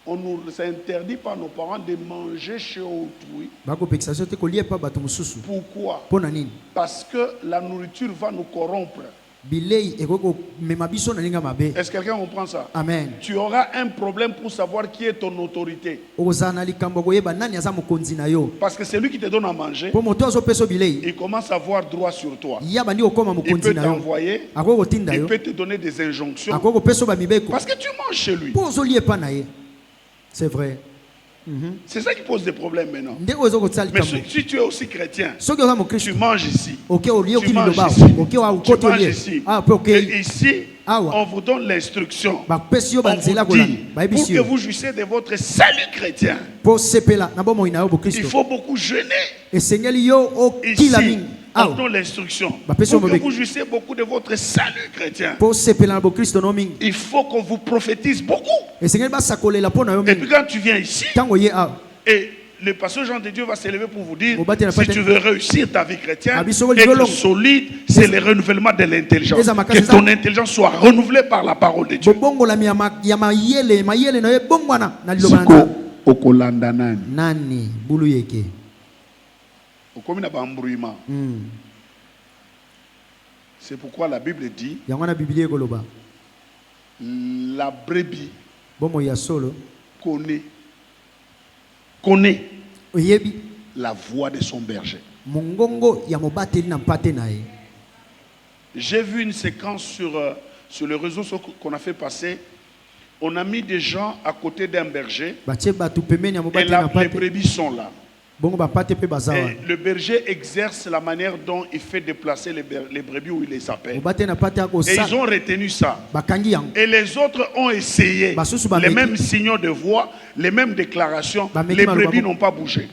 on nous interdit par nos parents de manger chez autrui. Pourquoi? Parce que la nourriture va nous corrompre. Est-ce que quelqu'un comprend ça? Amen. Tu auras un problème pour savoir qui est ton autorité. Parce que c'est lui qui te donne à manger. Il commence à avoir droit sur toi. Il peut t'envoyer. Il peut te donner des injonctions. Parce que tu manges chez lui. C'est vrai. C'est ça qui pose des problèmes maintenant. Mais si tu es aussi chrétien, tu manges ici. Tu manges ici. Et ici, on vous donne l'instruction. On vous dit, pour que vous jouissiez de votre salut chrétien, il faut beaucoup jeûner. Ici, on donne l'instruction. Pour que vous jouissiez beaucoup de votre salut chrétien, il faut qu'on vous prophétise beaucoup. Et puis quand tu viens ici, et le pasteur Jean de Dieu va s'élever pour vous dire, si tu veux réussir ta vie chrétienne, être solide, c'est le renouvellement de l'intelligence. Que ton intelligence soit renouvelée par la parole de Dieu. C'est pourquoi la Bible dit, la brebis connaît la voix de son berger. J'ai vu une séquence sur le réseau qu'on a fait passer. On a mis des gens à côté d'un berger. Et là, les brebis sont là. Et le berger exerce la manière dont il fait déplacer les brebis où il les appelle. Et ils ont retenu ça. Et les autres ont essayé les mêmes signaux de voix, les mêmes déclarations. Les brebis n'ont pas bougé.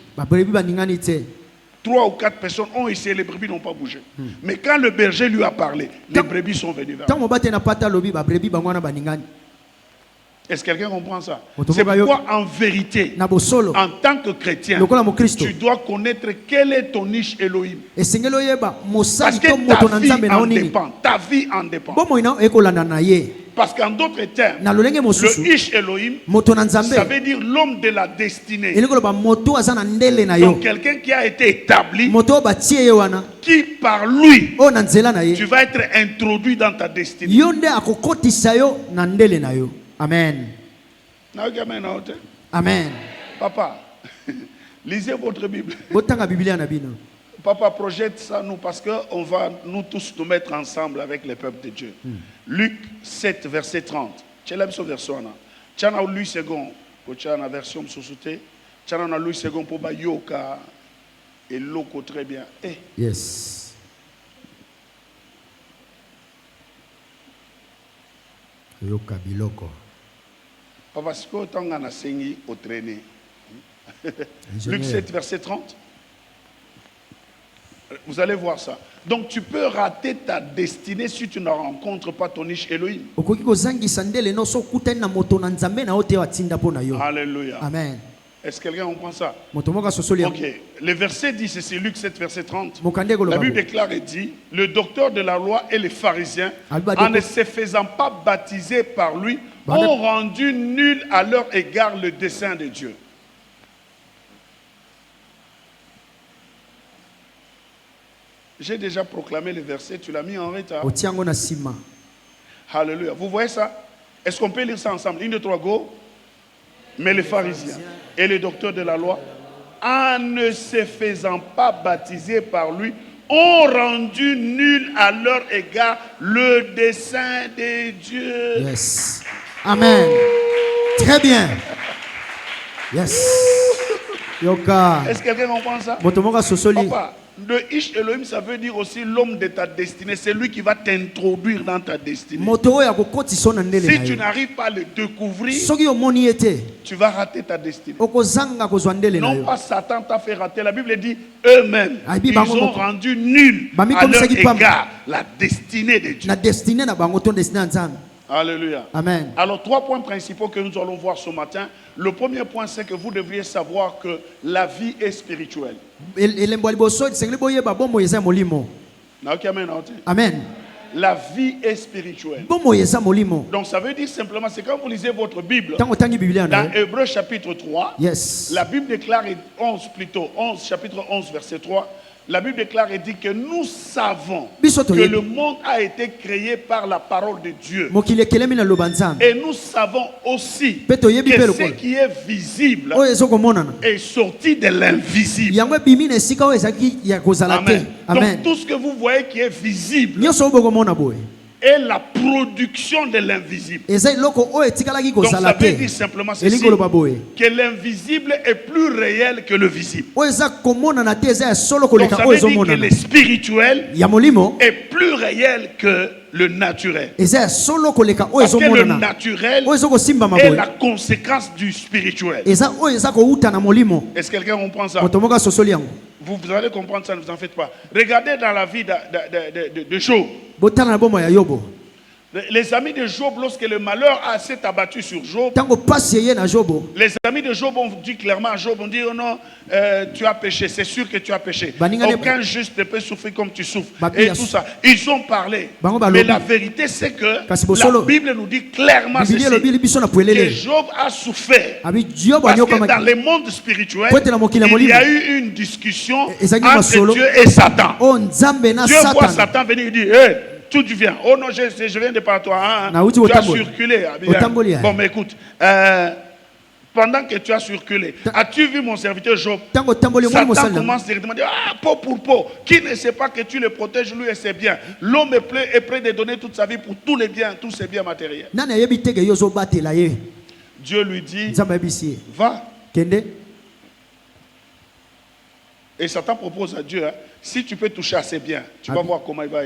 3 ou 4 personnes ont essayé, les brebis n'ont pas bougé. Mais quand le berger lui a parlé, les brebis sont venus vers lui. Est-ce que quelqu'un comprend ça? C'est pourquoi en vérité, en tant que chrétien, tu dois connaître quel est ton niche Elohim. Parce que ta vie en dépend. Parce qu'en d'autres termes, le Ish Elohim, ça veut dire l'homme de la destinée. Donc quelqu'un qui a été établi, qui par lui, tu vas être introduit dans ta destinée. Amen. Amen. Papa, lisez votre Bible. Papa, projette ça nous parce qu'on va nous tous nous mettre ensemble avec les peuples de Dieu. Luc 7, verset 30. Tu as la version. Tu as lu second. Tu as la version sous-souté. Tu as lu second pour Bayoka. Et l'oko très bien. Yes. Yoka biloko. Papa, si tu as enseigné au traîner. Luc 7, verset 30. Vous allez voir ça. Donc tu peux rater ta destinée si tu ne rencontres pas ton niche Elohim. Alléluia. Amen. Est-ce que quelqu'un comprend ça? Ok. Le verset dit ceci, Luc 7, verset 30. La Bible déclare et dit, le docteur de la loi et les pharisiens, en ne se faisant pas baptiser par lui, ont rendu nul à leur égard le dessein de Dieu. J'ai déjà proclamé le verset, tu l'as mis en retard. Alléluia. Vous voyez ça? Est-ce qu'on peut lire ça ensemble? 1, 2, 3, go. Mais les pharisiens et les docteurs de la loi, en ne se faisant pas baptiser par lui, ont rendu nul à leur égard le dessein de Dieu. Yes. Amen. Très bien. Yes. Yoka. Est-ce que quelqu'un comprend ça? Papa, le Ish Elohim, ça veut dire aussi l'homme de ta destinée. C'est lui qui va t'introduire dans ta destinée. Si tu n'arrives pas à le découvrir, tu vas rater ta destinée. Non pas Satan t'a fait rater. La Bible dit eux-mêmes, ils ont rendu nul à leur égard la destinée de Dieu. Alléluia. Amen. Alors 3 points principaux que nous allons voir ce matin. Le premier point, c'est que vous devriez savoir que la vie est spirituelle. Amen. La vie est spirituelle. Donc ça veut dire simplement, c'est quand vous lisez votre Bible, dans Hébreux chapitre 3, la Bible déclare, 11 plutôt, 11, chapitre 11, verset 3, la Bible déclare et dit que nous savons que le monde a été créé par la parole de Dieu. Et nous savons aussi que ce qui est visible est sorti de l'invisible. Amen. Donc tout ce que vous voyez qui est visible est la production de l'invisible. Donc ça veut dire simplement ceci, que l'invisible est plus réel que le visible. Donc ça veut dire que le spirituel est plus réel que le naturel. Parce que le naturel est la conséquence du spirituel. Est-ce que quelqu'un comprend ça? Vous allez comprendre ça, ne vous en faites pas. Regardez dans la vie de Job. Les amis de Job, lorsque le malheur s'est abattu sur Job, les amis de Job ont dit clairement à Job, on dit, oh non, tu as péché, c'est sûr que tu as péché. Aucun juste ne peut souffrir comme tu souffres. Et tout ça. Ils ont parlé. Mais la vérité, c'est que la Bible nous dit clairement ceci, que Job a souffert. Parce que dans le monde spirituel, il y a eu une discussion entre Dieu et Satan. Dieu voit Satan venir et dit, hey, tout tu viens. Oh non, je viens de par toi. Hein. Tu as circulé. Bon, mais écoute, Pendant que tu as circulé, as-tu vu mon serviteur Job? Tango tamboli Satan mo sala. commence directement à dire, ah, peau pour peau, qui ne sait pas que tu le protèges lui et ses biens. L'homme est prêt de donner toute sa vie pour tous les biens, tous ses biens matériels. Nana yebi tege yozo batela ye. Dieu lui dit, Nzamba yebisi. va. Kende. Et Satan propose à Dieu, hein, si tu peux toucher à ses biens, tu vas voir comment il va.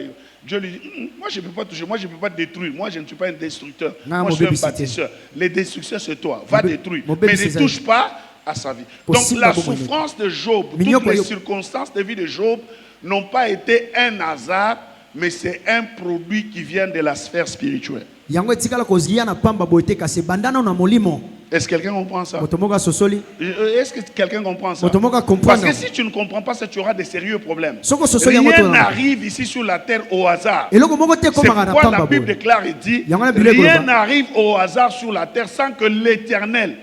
Dieu lui dit, moi je ne peux pas toucher, moi je ne peux pas détruire, moi je ne suis pas un destructeur, Non, moi je mon suis un bébé, bâtisseur. Les destructeurs c'est toi, va détruire, mon bébé, mais ne c'est touche pas à sa vie. Donc Possible la à beaucoup, souffrance de Job, Mignon, toutes les quoi, circonstances de vie de Job n'ont pas été un hasard, mais c'est un produit qui vient de la sphère spirituelle. Yango etikala kozia na pamba boite kasi bandana na molimo. Est-ce que quelqu'un comprend ça? Motomoka sosoli. Est-ce que quelqu'un comprend ça? Motomoka Parce comprendre. que si tu ne comprends pas ça, tu auras des sérieux problèmes. Soko sosoli Rien yango to. n'arrive ici sur la terre au hasard. Eloko moko te C'est komaka na pourquoi la pamba Bible boy. déclare et dit, Yango na Bible rien koloba. n'arrive au hasard sur la terre sans que l'Éternel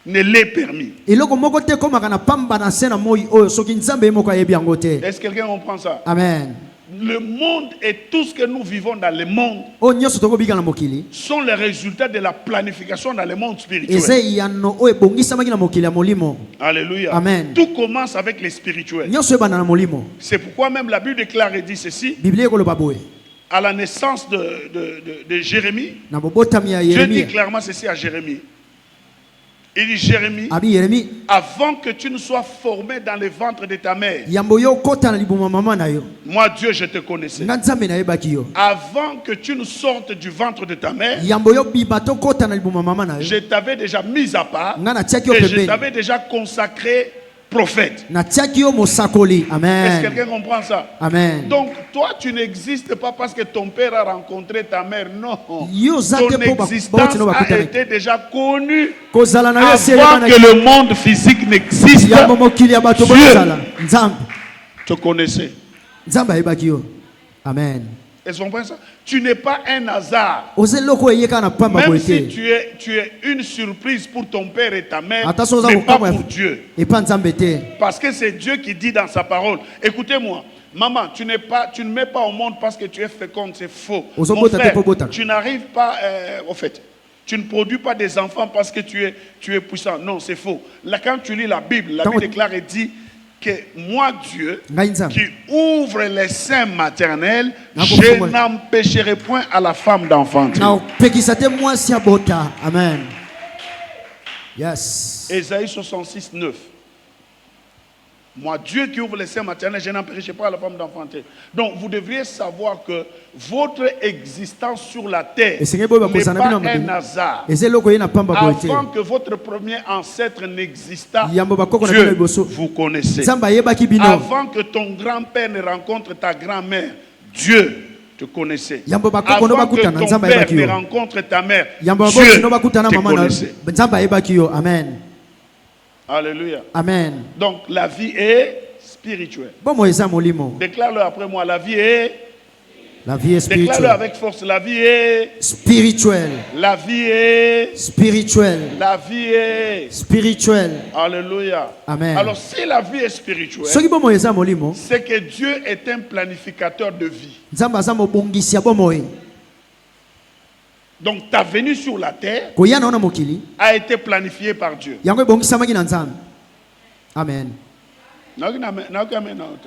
ne l'ait permis. Eloko moko te komaka na pamba na sena moi oyo soki nzambe moko ayebi yango te. Est-ce que quelqu'un comprend ça? Amen. Le monde et tout ce que nous vivons dans le monde O nyoso toko bika na mokili. sont les résultats de la planification dans le monde spirituel. Eze yano oyo bongisamaki na mokili ya molimo. Alléluia. Amen. Tout commence avec les spirituels. Nyoso ebana na molimo. C'est pourquoi même la Bible déclare et dit ceci. Biblia ekoloba boye. À la naissance de Jérémie, Na bobotami ya Dieu dit Yeremia. clairement ceci à Jérémie. Il dit, Jérémie, Abi Yeremi. avant que tu ne sois formé dans le ventre de ta mère, Yambo yo kota na libuma mama na yo. moi Dieu je te connaissais. Nga nzambe na yebaki yo. Avant que tu ne sortes du ventre de ta mère, Yambo yo bibato kota na libuma mama na yo. je t'avais déjà mis à part Nga na tiaki yo et je pembeni. t'avais déjà consacré prophète. Na tiaki yo mosakoli. Est-ce que Amen. quelqu'un comprend ça? Amen. Donc toi tu n'existes pas parce que ton père a rencontré ta mère. Non. Yo zate Ton po ba existence no a bakutana. été déjà connue Kozala na yo se avant yebana. que le monde physique n'existe. Yambo mokili ya bato Dieu bozala. Nzambe. te connaissait. Nzambe ayebaki yo. Amen. Est-ce qu'on comprend ça? Tu n'es pas un hasard. Oze loko eyeka na pamba Même boye si te. tu es une surprise pour ton père et ta mère, Attention, mais pas ça, pour Dieu. Et pas nzambe te. Parce que c'est Dieu qui dit dans sa parole. Écoutez-moi, maman, tu ne mets pas au monde parce que tu es féconde, c'est faux. Ozo Mon bota te frère, po bota. tu n'arrives pas, au fait, tu ne produis pas des enfants parce que tu es puissant. Non, c'est faux. Là, quand tu lis la Bible déclare et dit que moi, Dieu, Ngai nzambe. qui ouvre les seins maternels, Nako je fungwa. n'empêcherai point à la femme d'enfanter. Na pekisa te mwasi ya bota. Amen. Yes. Ésaïe 66, 9. Moi, Dieu qui ouvre les seins maternels, je n'empêcherai pas à la femme d'enfanter. Donc, vous devriez savoir que votre existence sur la terre Et Seigneur, boy, n'est bakosana pas bino un mabini. hasard. Eze loko ye na pamba boye te. Avant que votre premier ancêtre n'exista, Yambo bakoko na bino Dieu liboso. vous connaissez. Nzambe ayebaki bino. Avant que ton grand-père ne rencontre ta grand-mère, Dieu te connaissait. Yambo bakoko no Avant que bakutana ton nzambe père ayebaki ne yo. rencontre ta mère, Yambo Dieu babosi no bakutana te mama na connaissait. nzambe ayebaki yo. Amen. Alléluia. Amen. Donc, la vie est spirituelle. Bomo eza molimo. Déclare-le après moi, la vie est... La vie est Déclare-le spirituelle. avec force, la vie est... Spirituelle. La vie est... Spirituelle. La vie est... Spirituelle. Alléluia. Amen. Alors, si la vie est spirituelle, Soki bomo eza molimo. c'est que Dieu est un planificateur de vie. Nzambe aza mobongisi ya bomo ye. Donc, ta venue sur la terre Koya na ona mokili. a été planifiée par Dieu. Yango ebongisamaki na Nzambe. Amen.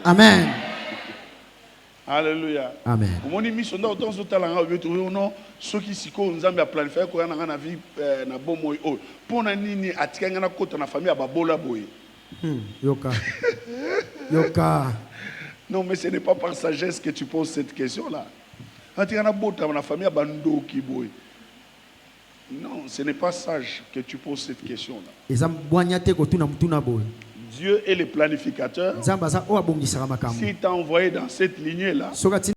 Amen. Alléluia. Amen. Omoni miso ndo otonzo talanga obeto no soki siko nzambe a planifié ko yana na vie na bomo o pona nini atikanga na kota na famille ababola boye. Yoka. Yoka. Non, mais ce n'est pas par sagesse que tu poses cette question-là. Atikanga na bota na famille abando ki boye. Non, ce n'est pas sage que tu poses cette question-là. Eza bwanya te kotuna mutuna boye. Dieu est le planificateur. Nzambe aza o abongisaka makambo. S'il t'a envoyé dans cette lignée-là, Soka ti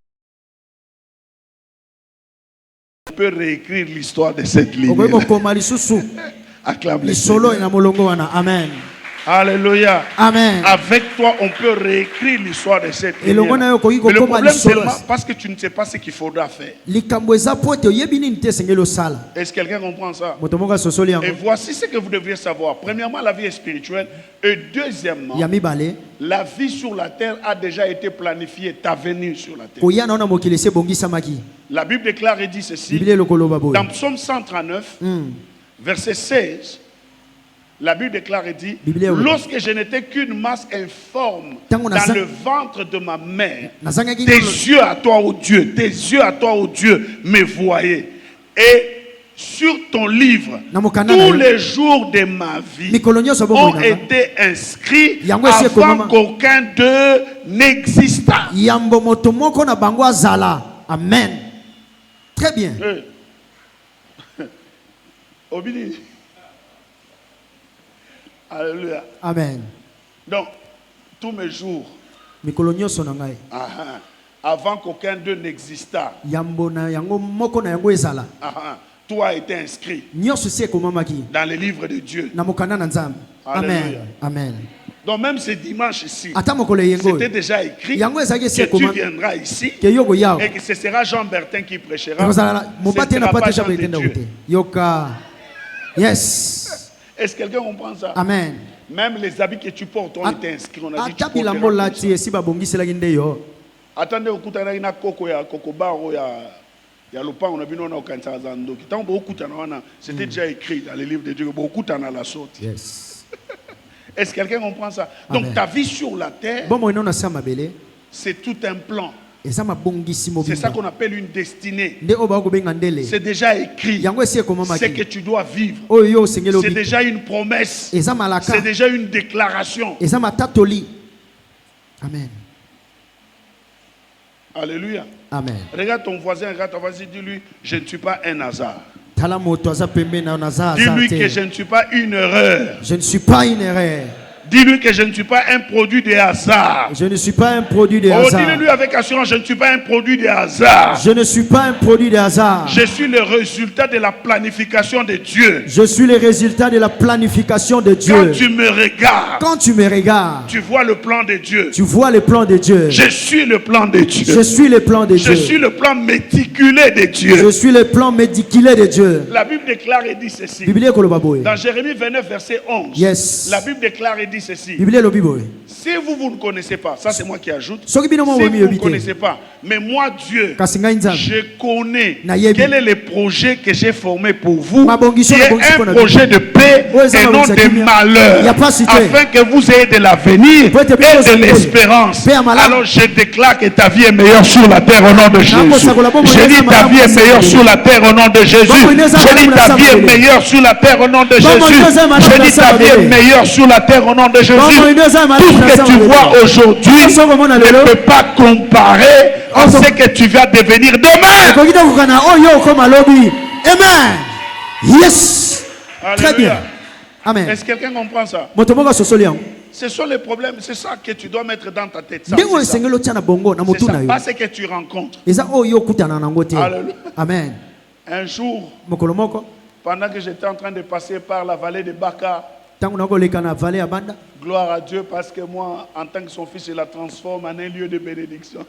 on peut réécrire l'histoire de cette okoyi lignée. kokoma lisusu. Acclame le Lisolo Seigneur. ina molongo wana. Amen. Alléluia. Amen. Avec toi, on peut réécrire l'histoire de cette Et le lignée. mwana yo koki Mais le kokoma problème, lisolo. seulement parce que tu ne sais pas ce qu'il faudra faire. Likambo eza po ete oyebi nini te esengeli osala. Est-ce que quelqu'un comprend ça? Moto moko asosoli yango. Et voici ce que vous devriez savoir. Premièrement, la vie est spirituelle. Et deuxièmement, Ya mibale. la vie sur la terre a déjà été planifiée. Ta venue sur la terre. Koya na ona mokili esi ebongisamaki. La Bible déclare et dit ceci. Biblia elokoloba boye. Dans Psaume 139, verset 16, La Bible déclare et dit, Biblia oui. lorsque je n'étais qu'une masse informe Tango dans naza- le ventre de ma mère, Nazangaki tes ngolo- yeux à toi, ô Dieu, tes yeux à toi, ô Dieu, me voyaient. Et sur ton livre, Namokana tous na yo. les jours de ma vie Mikolo nyonso bomo ont inanga. été inscrits Yango esi avant ekomama. qu'aucun d'eux n'exista. Yambo moto moko na bango azala. Amen. Très bien. Obédi. Alléluia. Amen. Donc, tous mes jours, Mikolo nyonso na ngai. avant qu'aucun d'eux n'exista, Yambo na yango moko na yango ezala. toi as été inscrit Nyonso si ekomamaki. dans les livres de Dieu. Na mokanda na Nzambe. Alléluia. Amen. Amen. Donc même ce dimanche ici, Ata mokolo yengo. c'était déjà écrit Yango ezaki si que tu ekomama. viendras ici Ke yoko yao. et que ce sera Jean Bertin qui prêchera. Ekozala Ce mobate na sera pas pate Jean jabe de itenda Dieu. ute. Yoka. Yes. Est-ce que quelqu'un comprend ça? Amen. Même les habits que tu portes ont été inscrits. On a dit tu Ata bilambo porteras comme lati esi babongiselaki nde yo. ça. Attendez, okutanaki na koko ya kokobaro ya lopango na bino na okanisa za ndoki. Tant bokutana wana, c'était déjà écrit dans les livres de Dieu. Bokutana la sorte. Yes. Est-ce que quelqu'un comprend ça? Donc Amen. ta vie sur la terre, Bomo ino na sa mabele. c'est tout un plan. Eza mabongisi C'est ça mobimba. qu'on appelle une destinée. Nde oba ko benga ndele. C'est déjà écrit. Yango esi C'est que ekomamaki. tu dois vivre. Oyo yo sengeli C'est obi. déjà une promesse. Eza malaka. C'est déjà une déclaration. Eza matatoli. Amen. Alléluia. Amen. Regarde ton voisin, vas-y, dis-lui, je ne suis pas un hasard. Tala moto aza pembe na naza Dis-lui azate. que je ne suis pas une erreur. Je ne suis pas une erreur. Dis-lui que je ne suis pas un produit de hasard. Je ne suis pas un produit de Oh, hasard. dis-le-lui avec assurance, je ne suis pas un produit de hasard. Je ne suis pas un produit de hasard. Je suis le résultat de la planification de Dieu. Je suis le résultat de la planification de Quand Dieu. tu me regardes, Quand tu me regardes, tu vois le plan de Dieu. tu vois le plan de Dieu. Je suis le plan de Dieu. Je suis le plan de Je suis Dieu. le plan méticulé de Dieu. Je suis le plan médiculé de Dieu. La Bible déclare et dit ceci. Bible koloba boye. Dans Jérémie 29, verset 11, Yes. la Bible déclare et dit ceci. Bible lobi boye. Si vous ne connaissez pas, ça c'est moi qui ajoute. Soki bino mo Si vous bomi ne yobite. connaissez pas, mais moi Dieu, Kasi ngai nzambe. je connais Na yebi. quel est le projet que j'ai formé pour vous, Mabongiso qui na est bongiso un na projet de paix Oh, eza et non mabongisa de kimia. malheur, Ya pasi te. afin que vous ayez de l'avenir Po ete et bino de ozongeli. l'espérance. Pe ya malamu. Alors je déclare que ta vie est meilleure sur la terre au nom de Jésus. sakola bomo Je ineza dis ta malamu vie est na meilleure sambele. sur la terre au nom de Jésus. Bomo ineza Je dis malamu na ta vie est sambele. meilleure sur la terre au nom de Bomo Jésus. ineza malamu Je na dis ta vie est sambele. meilleure sur la terre au nom de Jésus. Bomo ineza malamu Tout na ce que tu sambele. vois aujourd'hui Oso komona lelo. ne peut pas comparer à Oso- ce que tu vas devenir demain. Kokita kukana oyo koma lobi. Amen. Yes. Très Alléluia. bien. Amen. Est-ce que quelqu'un comprend ça? Moto moko sosoli yango. Ce sont les problèmes, c'est ça que tu dois mettre dans ta tête. Ça, Ndenge c'est ça. esengeli otia na bongo na C'est motu ça, na yo. pas ce que tu rencontres. Eza oyo okutana nango te. Alléluia. Amen. Un jour, Mokolo moko pendant que j'étais en train de passer par la vallée de Baka, ntango nakoleka na vale ya banda. gloire à Dieu parce que moi, en tant que son fils, je la transforme en un lieu de bénédiction.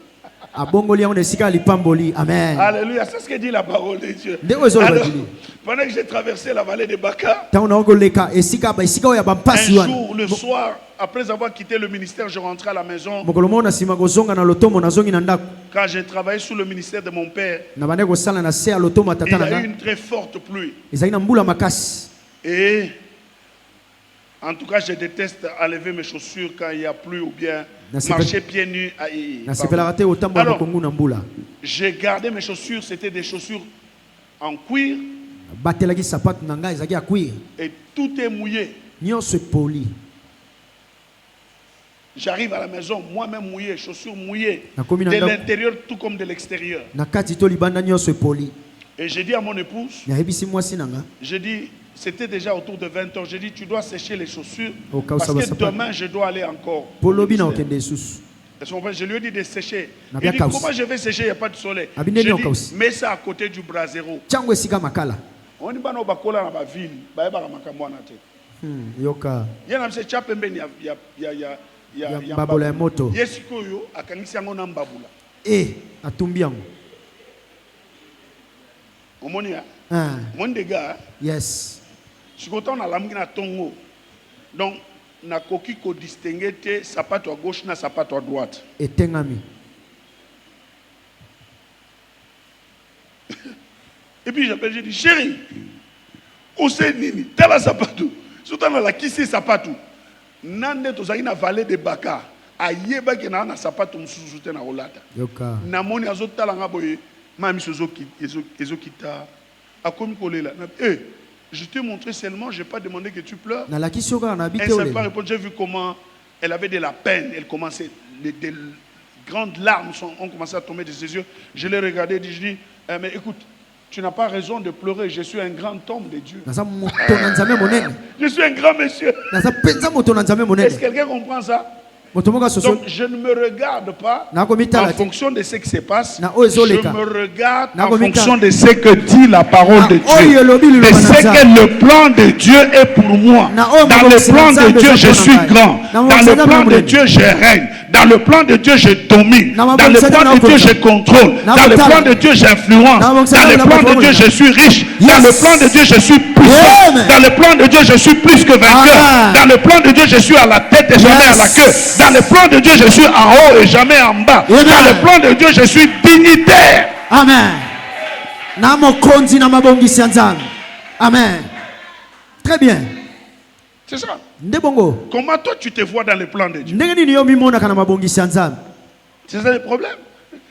Abongoli yango na esika ya lipamboli. Amen. Alléluia, c'est ce que dit la parole de Dieu. Ndenge ezoloba Alors, dili. pendant que j'ai traversé la vallée de Baka, Ntango nakoleka esika oyo ya un bampasi wana. jour, le soir, après avoir quitté le ministère, je rentrais à la maison. Mokolo moko na nsima kozonga na lotomo nazongi na ndako. Quand j'ai travaillé sous le ministère de mon père, Na bande kosala na se ya lotomo ya il y tata na a eu nga. une très forte pluie. Ezali na mbula makasi. Et en tout cas, je déteste enlever mes chaussures quand il y a plu ou bien marcher pieds nus. Nasepelaka te otambola Alors, mokongo na mbula. j'ai gardé mes chaussures, c'était des chaussures en cuir Batelaki sapato na ngai ezalaki ya cuir. et tout est mouillé. Nyonso epoli. J'arrive à la maison, moi-même mouillé, chaussures mouillées, Nakomi na de ndako. l'intérieur tout comme de l'extérieur. Na kati to libanda nyonso epoli. Et j'ai dit à mon épouse, Nayebisi mwasi na nga. j'ai dit, c'était déjà autour de 20 ans, j'ai dit, tu dois sécher les chaussures Au cas où parce ça va que se passer. demain, je dois aller encore. Po au lobi na ministère. okende lisusu. Et son père, je lui ai dit de sécher. Na Il bia dit, kausi. comment je vais sécher, il n'y a pas de soleil. Abinde J'ai ni dit, okausi. mets ça à côté du brasero. Tiango esika makala. On dit, bano bakola na ba ville, ba ba makambo na te. Yoka. Yana mse cha pembeni ya Ya mbabula ya moto. Yesikoyo akangisi yango na mbabula. Atumbi yango. Omoni ya? Ah, Mon dégâts, yes. sikoto na lamuki na tongo. Donc na koki ko distinguer te sapato à gauche na sapato à droite. Etengami. Et puis j'appelle, j'ai dit, chérie, où c'est Nini? T'as la sapato. Surtout dans la kisi sapatu. Nande tozali na vallée de Baka. Ayeba ke na sapatu mususu te na rolata. Yoka. Na moni azotala nga boye mami ezokita akomi kolela. Je t'ai montré seulement, je n'ai pas demandé que tu pleures. Elle ne s'est pas répondu. J'ai vu comment elle avait de la peine. Elle commençait, des grandes larmes ont commencé à tomber de ses yeux. Je l'ai regardé et je dis, mais écoute, tu n'as pas raison de pleurer. Je suis un grand homme de Dieu. Je suis un grand monsieur. Est-ce que quelqu'un comprend ça? Donc je ne me regarde pas en fonction de ce qui se passe. Je me regarde en fonction de ce que dit la parole de Dieu. De ce que le plan de Dieu est pour moi. Dans le plan de Dieu, je suis grand. Dans le plan de Dieu, je règne. Dans le plan de Dieu, je domine. Dans le plan de Dieu, je contrôle. Dans le plan de Dieu, j'influence. Dans le plan de Dieu, je suis riche. Dans le plan de Dieu, je suis puissant. Dans le plan de Dieu, je suis plus que vainqueur. Dans le plan de Dieu, je suis à la tête et jamais à la queue. Dans le plan de Dieu, je suis en haut et jamais en bas. Dans le plan de Dieu, je suis dignitaire. Amen. Amen. Très bien. C'est ça. Comment toi tu te vois dans le plan de Dieu? C'est ça le problème.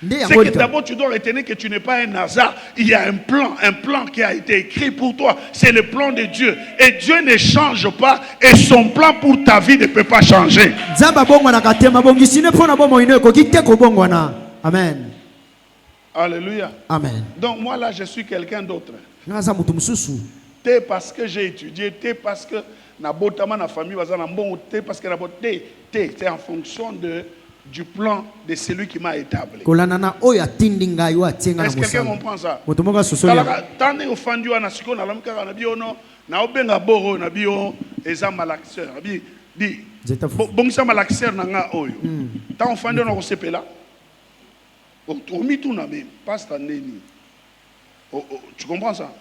C'est que d'abord tu dois retenir que tu n'es pas un hasard. Il y a un plan qui a été écrit pour toi. C'est le plan de Dieu. Et Dieu ne change pas et son plan pour ta vie ne peut pas changer. Amen. Alléluia. Amen. Donc moi là je suis quelqu'un d'autre. T'es parce que j'ai étudié, t'es parce que na botama na famille bazana mbongo, t'es parce que na boté, c'est en fonction du plan de celui qui m'a établi. Est-ce que quelqu'un comprend ça? Tant que offendu na siko na lamka na biono na obenga boro na bio eza malaxeur. Di bongisa malaxeur na nga oyo. Tant offendu na kosepela. Omitu na même pasteur neni. Tu comprends ça?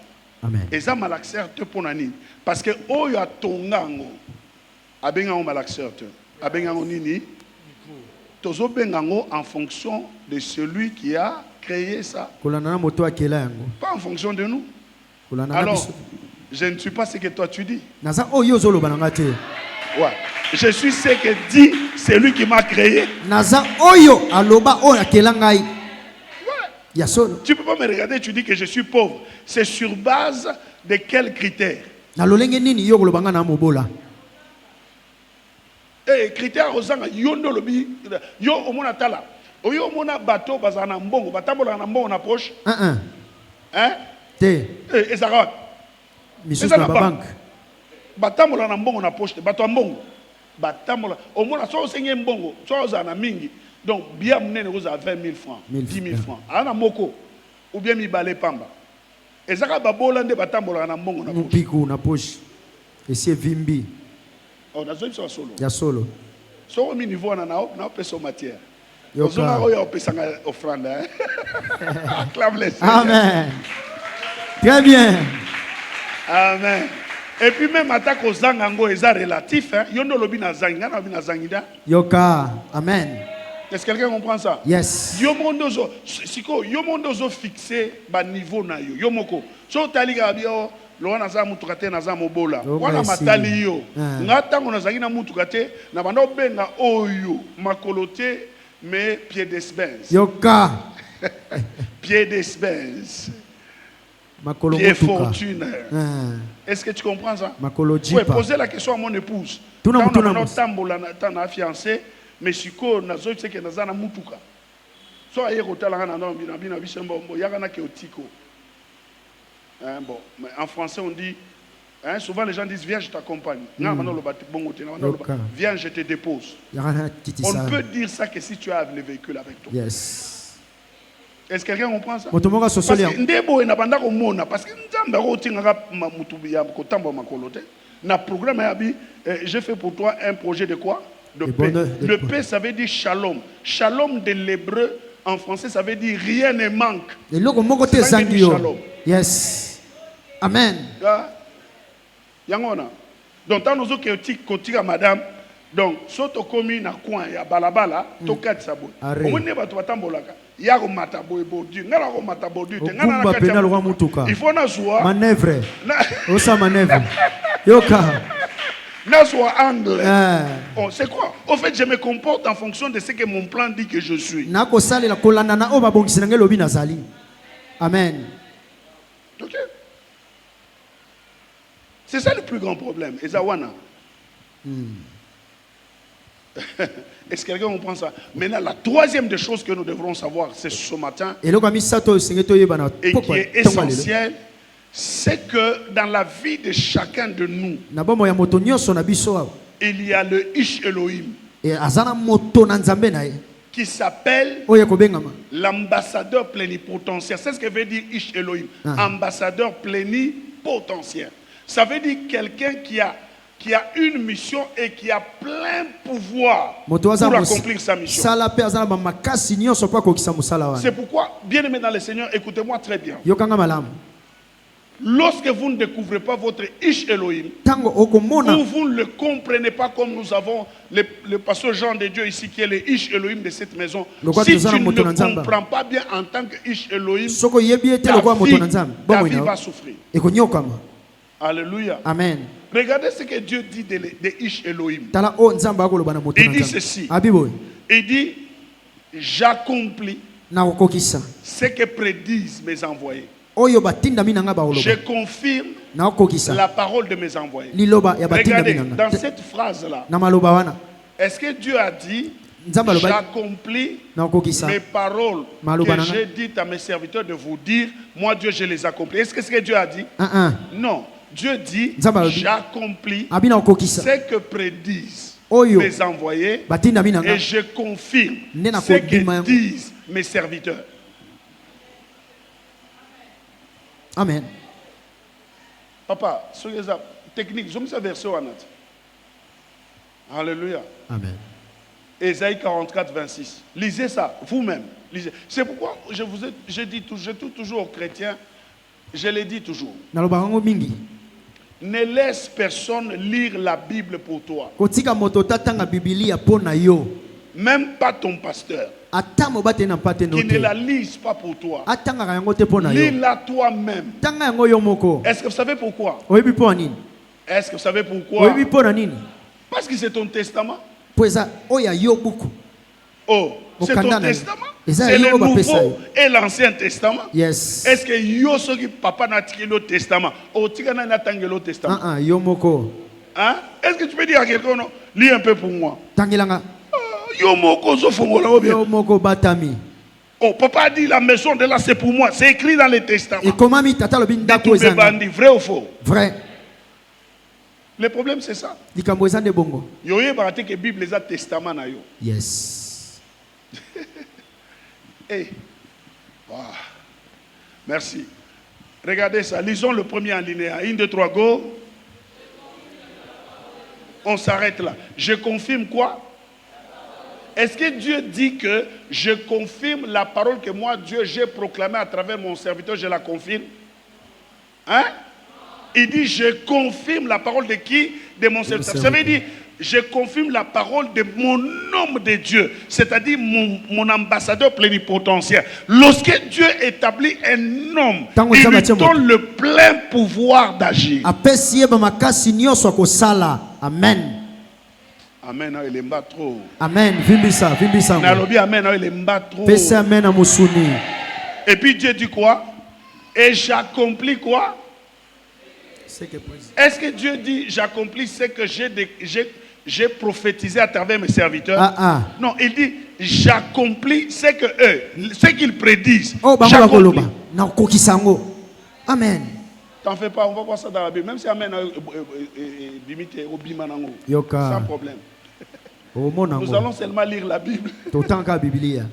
Amen. Eza malaxeur te ponani parce que oyo atongango abenga malaxeur te. Abenga nini? Tozo bengango en fonction de celui qui a créé ça. Pas en fonction de nous. Alors, je ne suis pas ce que toi tu dis. Ouais. Je suis ce que dit celui qui m'a créé. Tu ne peux pas me regarder, tu dis que je suis pauvre. C'est sur base de quels critères? Critères osanga yondo lobi yo omona tala oyo omona bateau bazana mbongo batambola na mbongo na poche ezara misusu na bank batambola na mbongo na poche bato mbongo batambola omona so osenye mbongo so ozana mingi donc bien mnene oza 20 000 francs 10 000 francs ana moko ou bien mibale pamba ezaka babola nde batambola na mbongo na poche mupiku na poche esi vimbi. Oh, solo. Ya solo. So au niveau na peso matière. Ozonga oyo opesanga offrande. Acclame-les. Amen. Très bien. Amen. Et puis même attaque aux zangango eza relatif hein. Yondo lobi na zanga na lobi na zangida. Yoka. Amen. Est-ce que quelqu'un comprend ça? Yes. Yo mondozo siko yo mondozo fixer ba niveau na yo. Yo moko. So taliga bio Loana za mutukate na za mobola. Wana matali yo. Ngatango na zangi na mutukate na bando benga oyo makolote mais pied d'espèce. Yoka. Pied d'espèce. Makolo pied fortune. Est-ce que tu comprends ça? Makolo jipa. Oui, poser la question à mon épouse. Tuna tambola na fiancé mais siko na zo tseke na za na mutuka. So aye kotala na bina bisembo yaka na ke otiko. Bon, mais en français on dit, souvent les gens disent viens je t'accompagne. Viens je te dépose. On ne peut dire ça que si tu as le véhicule avec toi. Yes. Est-ce que quelqu'un comprend ça? Parce que na programme j'ai fait pour toi un projet de quoi? De paix. Le paix ça veut dire shalom. Shalom de l'hébreu en français ça veut dire rien ne manque. Shalom. Yes. Amen. Yangona. Donc tant nous que kotika madame donc soto komi na coin ya balabala tokat sabo. Omone ba to batambolaka. Ya ko mata boy bordu. Ngala ko mata bordu te ngana na kati. Il faut na joie. Manœuvre. Osa manœuvre. Yoka. n'a soit angle. Ah. Oh, c'est quoi? Au fait, je me comporte en fonction de ce que mon plan dit que je suis. nakosalela kolanda na oyo babongisi na ngai elobi nazali. Amen. Ok? C'est ça le plus grand problème. Ezawana. Est-ce que quelqu'un comprend ça? Maintenant, la troisième des choses que nous devrons savoir, c'est ce matin, eloko ya misato oyo esengeli toyeba na et qui pokwa est ntongo ya lelo. essentiel, c'est que dans la vie de chacun de nous, Na bomoi ya moto nyonso na biso awa il y a le Ish Elohim aza na moto na nzambe na ye qui s'appelle oyo ekobengama l'ambassadeur plénipotentiaire. C'est ce que veut dire Ish Elohim. Ambassadeur plénipotentiaire. Ça veut dire quelqu'un qui a une mission et qui a plein pouvoir moto pour aza accomplir sa mission. sala pe aza na bamakasi nyonso mpo akokisa mosala wana. C'est pourquoi, bien aimé dans le Seigneur, écoutez-moi très bien. Yokanga malamu Lorsque vous ne découvrez pas votre Ish Elohim, ntango okomona ou vous ne le comprenez pas comme nous avons le pasteur Jean de Dieu ici qui est le Ish Elohim de cette maison, si tu ne comprends pas bien en tant que Ish Elohim, soko yebi ete lokola moto na nzambe ta bomoi vie na va yo souffrir. ekonyokama. Alléluia. Amen. Regardez ce que Dieu dit de Ish Elohim. Tala oyo nzambe akoloba na moto Il na dit nzambe ceci. abi boye Il dit, j'accomplis nakokokisa ce que prédisent mes envoyés. oyo batindami na nga Je bakoloba confirme nakokokisa la parole de mes envoyés. liloba ya batindami Regardez, na dans nga cette phrase-là, na maloba wana est-ce que Dieu a dit, nzambe aloba j'accomplis nakokokisa mes paroles Maloba que nanga. j'ai dites à mes serviteurs de vous dire, moi Dieu je les accomplis. Est-ce que c'est ce que Dieu a dit? Non. Dieu dit, Nzambe alobi j'accomplis abi nakokokisa ce que prédisent oyo mes envoyés batindami na nga et je confirme Nde na ce kodima que yango. disent mes serviteurs. amen. Papa, sur les techniques, je me suis versé au Anat. Alléluia. Amen. Ésaïe 44, 26. Lisez ça, vous-même. Lisez. C'est pourquoi je dis toujours aux chrétiens, je le dis toujours. nalobaka yango mingi Ne laisse personne lire la Bible pour toi. kotika moto tatanga bibilia mpo na yo Même pas ton pasteur. ata mobate na mpate no Qui ne te la lise pas pour toi. atangaka yango te mpo na yo Lis-la toi-même. tanga yango yo moko. Est-ce que vous savez pourquoi? oyebi mpo na nini Est-ce que vous savez pourquoi? oyebi mpo na nini Parce que c'est ton testament. mpo eza oyo ya yo buku. Oh, c'est ton Mokanda na yo. testament. Eza C'est yo le bapesa Nouveau yo. et l'Ancien Testament. Yes. Est-ce que yo soki papa n'a tiré le testament? Oh, tika na n'a tangé le testament. yo moko Hein? Est-ce que tu peux dire à quelqu'un non? Lis un peu pour moi. tangelanga Yo moko zo fongola ou bien. yo moko batami Oh, papa a dit la maison de là c'est pour moi. C'est écrit dans le testament. ekomami tata alobi ndako Tout eza nga. bandi, vrai ou faux? vrai Le problème c'est ça. likambo eza nde bongo. Yo yeba te que Bible est testament na yo. Yes. Hey. Wow. Merci. Regardez ça. Lisons le premier alinéa. 1, 2, 3, go. On s'arrête là. Je confirme quoi? Est-ce que Dieu dit que je confirme la parole que moi, Dieu, j'ai proclamée à travers mon serviteur, je la confirme? Hein? Il dit, je confirme la parole de qui? De mon serviteur. Ça veut dire, je confirme la parole de mon homme de Dieu, c'est-à-dire mon ambassadeur plénipotentiaire. Lorsque Dieu établit un homme, il lui donne le plein pouvoir d'agir. apesi ye bamakasi nyonso akosala. Amen. Amen, il aime trop. Amen. Vimbisa ngo. Nalobi amen, il aime trop. Pesi amen na musuni. Et puis Dieu dit quoi? Et j'accomplis quoi? Est-ce que Dieu dit j'accomplis ce que j'ai prophétisé à travers mes serviteurs? Non, il dit j'accomplis ce que eux, ce qu'ils prédisent. Oh, j'accomplis. Amen. T'en fais pas, on va voir ça dans la Bible. Même si amen sans problème. Nous allons seulement lire la Bible.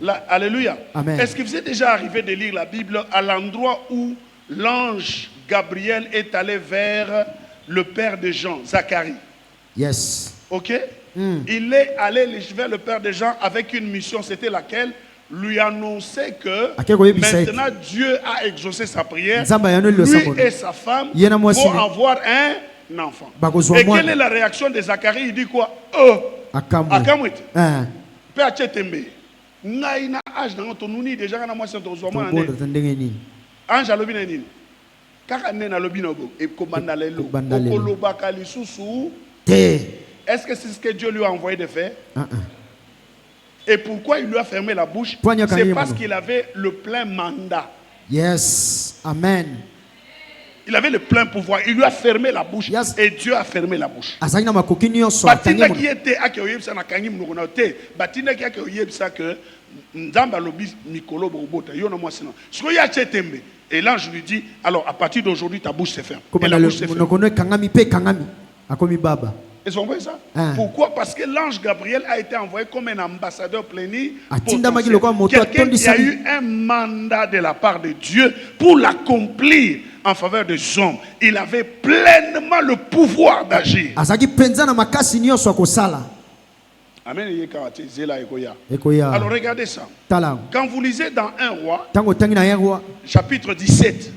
Là, alléluia. Amen. Est-ce que vous êtes déjà arrivé de lire la Bible à l'endroit où l'ange Gabriel est allé vers le père de Jean, Zacharie? Yes. Ok? Il est allé vers le père de Jean avec une mission. C'était laquelle? Lui annoncer que maintenant Dieu a exaucé sa prière. Lui et sa femme vont avoir un enfant. Et quelle est la réaction de Zacharie? Il dit quoi? Akamwit. Père Tchetembe. Naina âge dans ton uni déjà quand moi c'est ton zoman. Ange alobi na nini? Kaka nena lobi na go e komanda lelo. Okoloba kalisusu Est-ce que c'est ce que Dieu lui a envoyé de faire? Et pourquoi il lui a fermé la bouche? C'est parce qu'il avait le plein mandat. Yes. Amen. Il avait le plein pouvoir. Il lui a fermé la bouche. Yes. Et Dieu a fermé la bouche. Batinda qui était à Kyoyebsa na kangi mnogonaute. Batinda qui a Kyoyebsa que Nzamba lobi Mikolo Bobota. Yono moi sinon. Ce qu'il y a Chetembe. Et l'ange lui dit, alors à partir d'aujourd'hui ta bouche s'est fermée. Et la bouche s'est fermée. Ils ont vu ça? Pourquoi? Parce que l'ange Gabriel a été envoyé comme un ambassadeur pléni. Quelqu'un qui a eu un mandat de la part de Dieu pour l'accomplir en faveur des hommes. Il avait pleinement le pouvoir d'agir. Amen. Alors regardez ça. Quand vous lisez dans 1 roi, chapitre 17,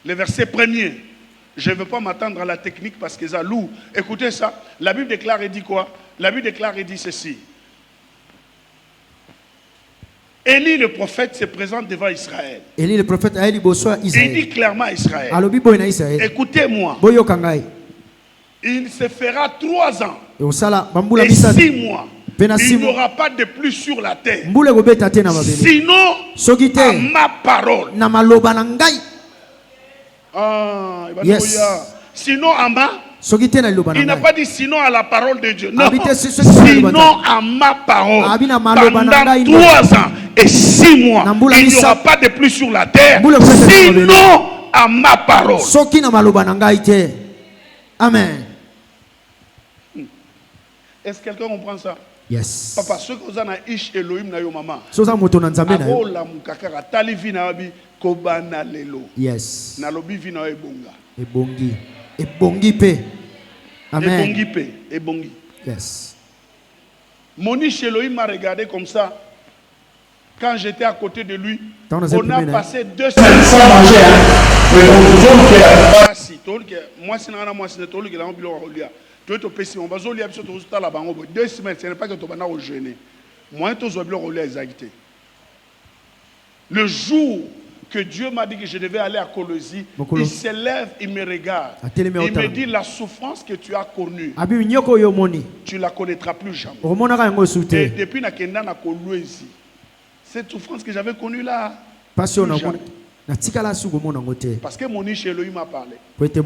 le verset 1er, je ne veux pas m'attendre à la technique parce que ça lourd. Écoutez ça. La Bible déclare et dit quoi? La Bible déclare et dit ceci. Élie le prophète se présente devant Israël. Élie le prophète il dit clairement à Israël. Écoutez-moi. Il se fera 3 ans et 6 mois. Il n'y aura pas de pluie sur la terre. Sinon, à ma parole. Yes. Sinon, à ma. Il n'a pas dit sinon à la parole de Dieu. Non. Sinon à ma parole. Pendant 3 ans et 6 mois, il n'y aura pas de pluie sur la terre. Sinon à ma parole. Amen. Est-ce que quelqu'un comprend ça? Yes. Papa, ce que vous avez ish Elohim na yo maman. Kobana lelo. Yes. Na lobi vina ebonga. Ebongi. Ebongi pe. Amen. Ebongi pe. Ebongi. Yes. Moniche Elohim m'a regardé comme ça. Quand j'étais à côté de lui, on a passé 2 semaines sans manger. Moi, c'est moi, c'est tout le qui l'a envie de relia. Tu es au PC, on va zoler absolument tout à la banque. 2 semaines, ce n'est pas que tu vas au jeûner. Moi, tu dois bien relia exactement. Le jour que Dieu m'a dit que je devais aller à Colosie, il se lève, il me regarde. Il me dit la souffrance que tu as connue, tu ne la connaîtras plus jamais. Et depuis Nakenda na Colosie, cette souffrance que j'avais connue là, parce que mon niche Elohim m'a parlé. C'est ce que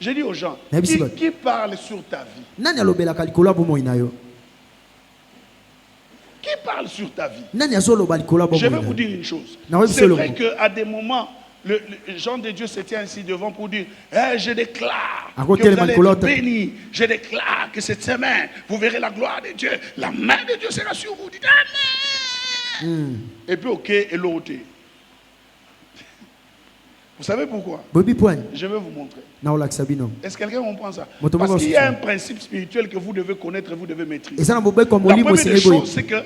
j'ai dit aux gens. Qui parle sur ta vie? Qui parle sur ta vie? Je vais vous dire une chose. C'est vrai qu'à des moments, les gens de Dieu se tiennent ainsi devant pour dire je déclare que vous allez être bénis. Je déclare que cette semaine, vous verrez la gloire de Dieu. La main de Dieu sera sur vous. Dites Amen. Et puis, ok, et l'autre. Vous savez pourquoi? Je vais vous montrer. Est-ce que quelqu'un comprend ça? Parce qu'il y a un principe spirituel que vous devez connaître et vous devez maîtriser. La première des choses, c'est que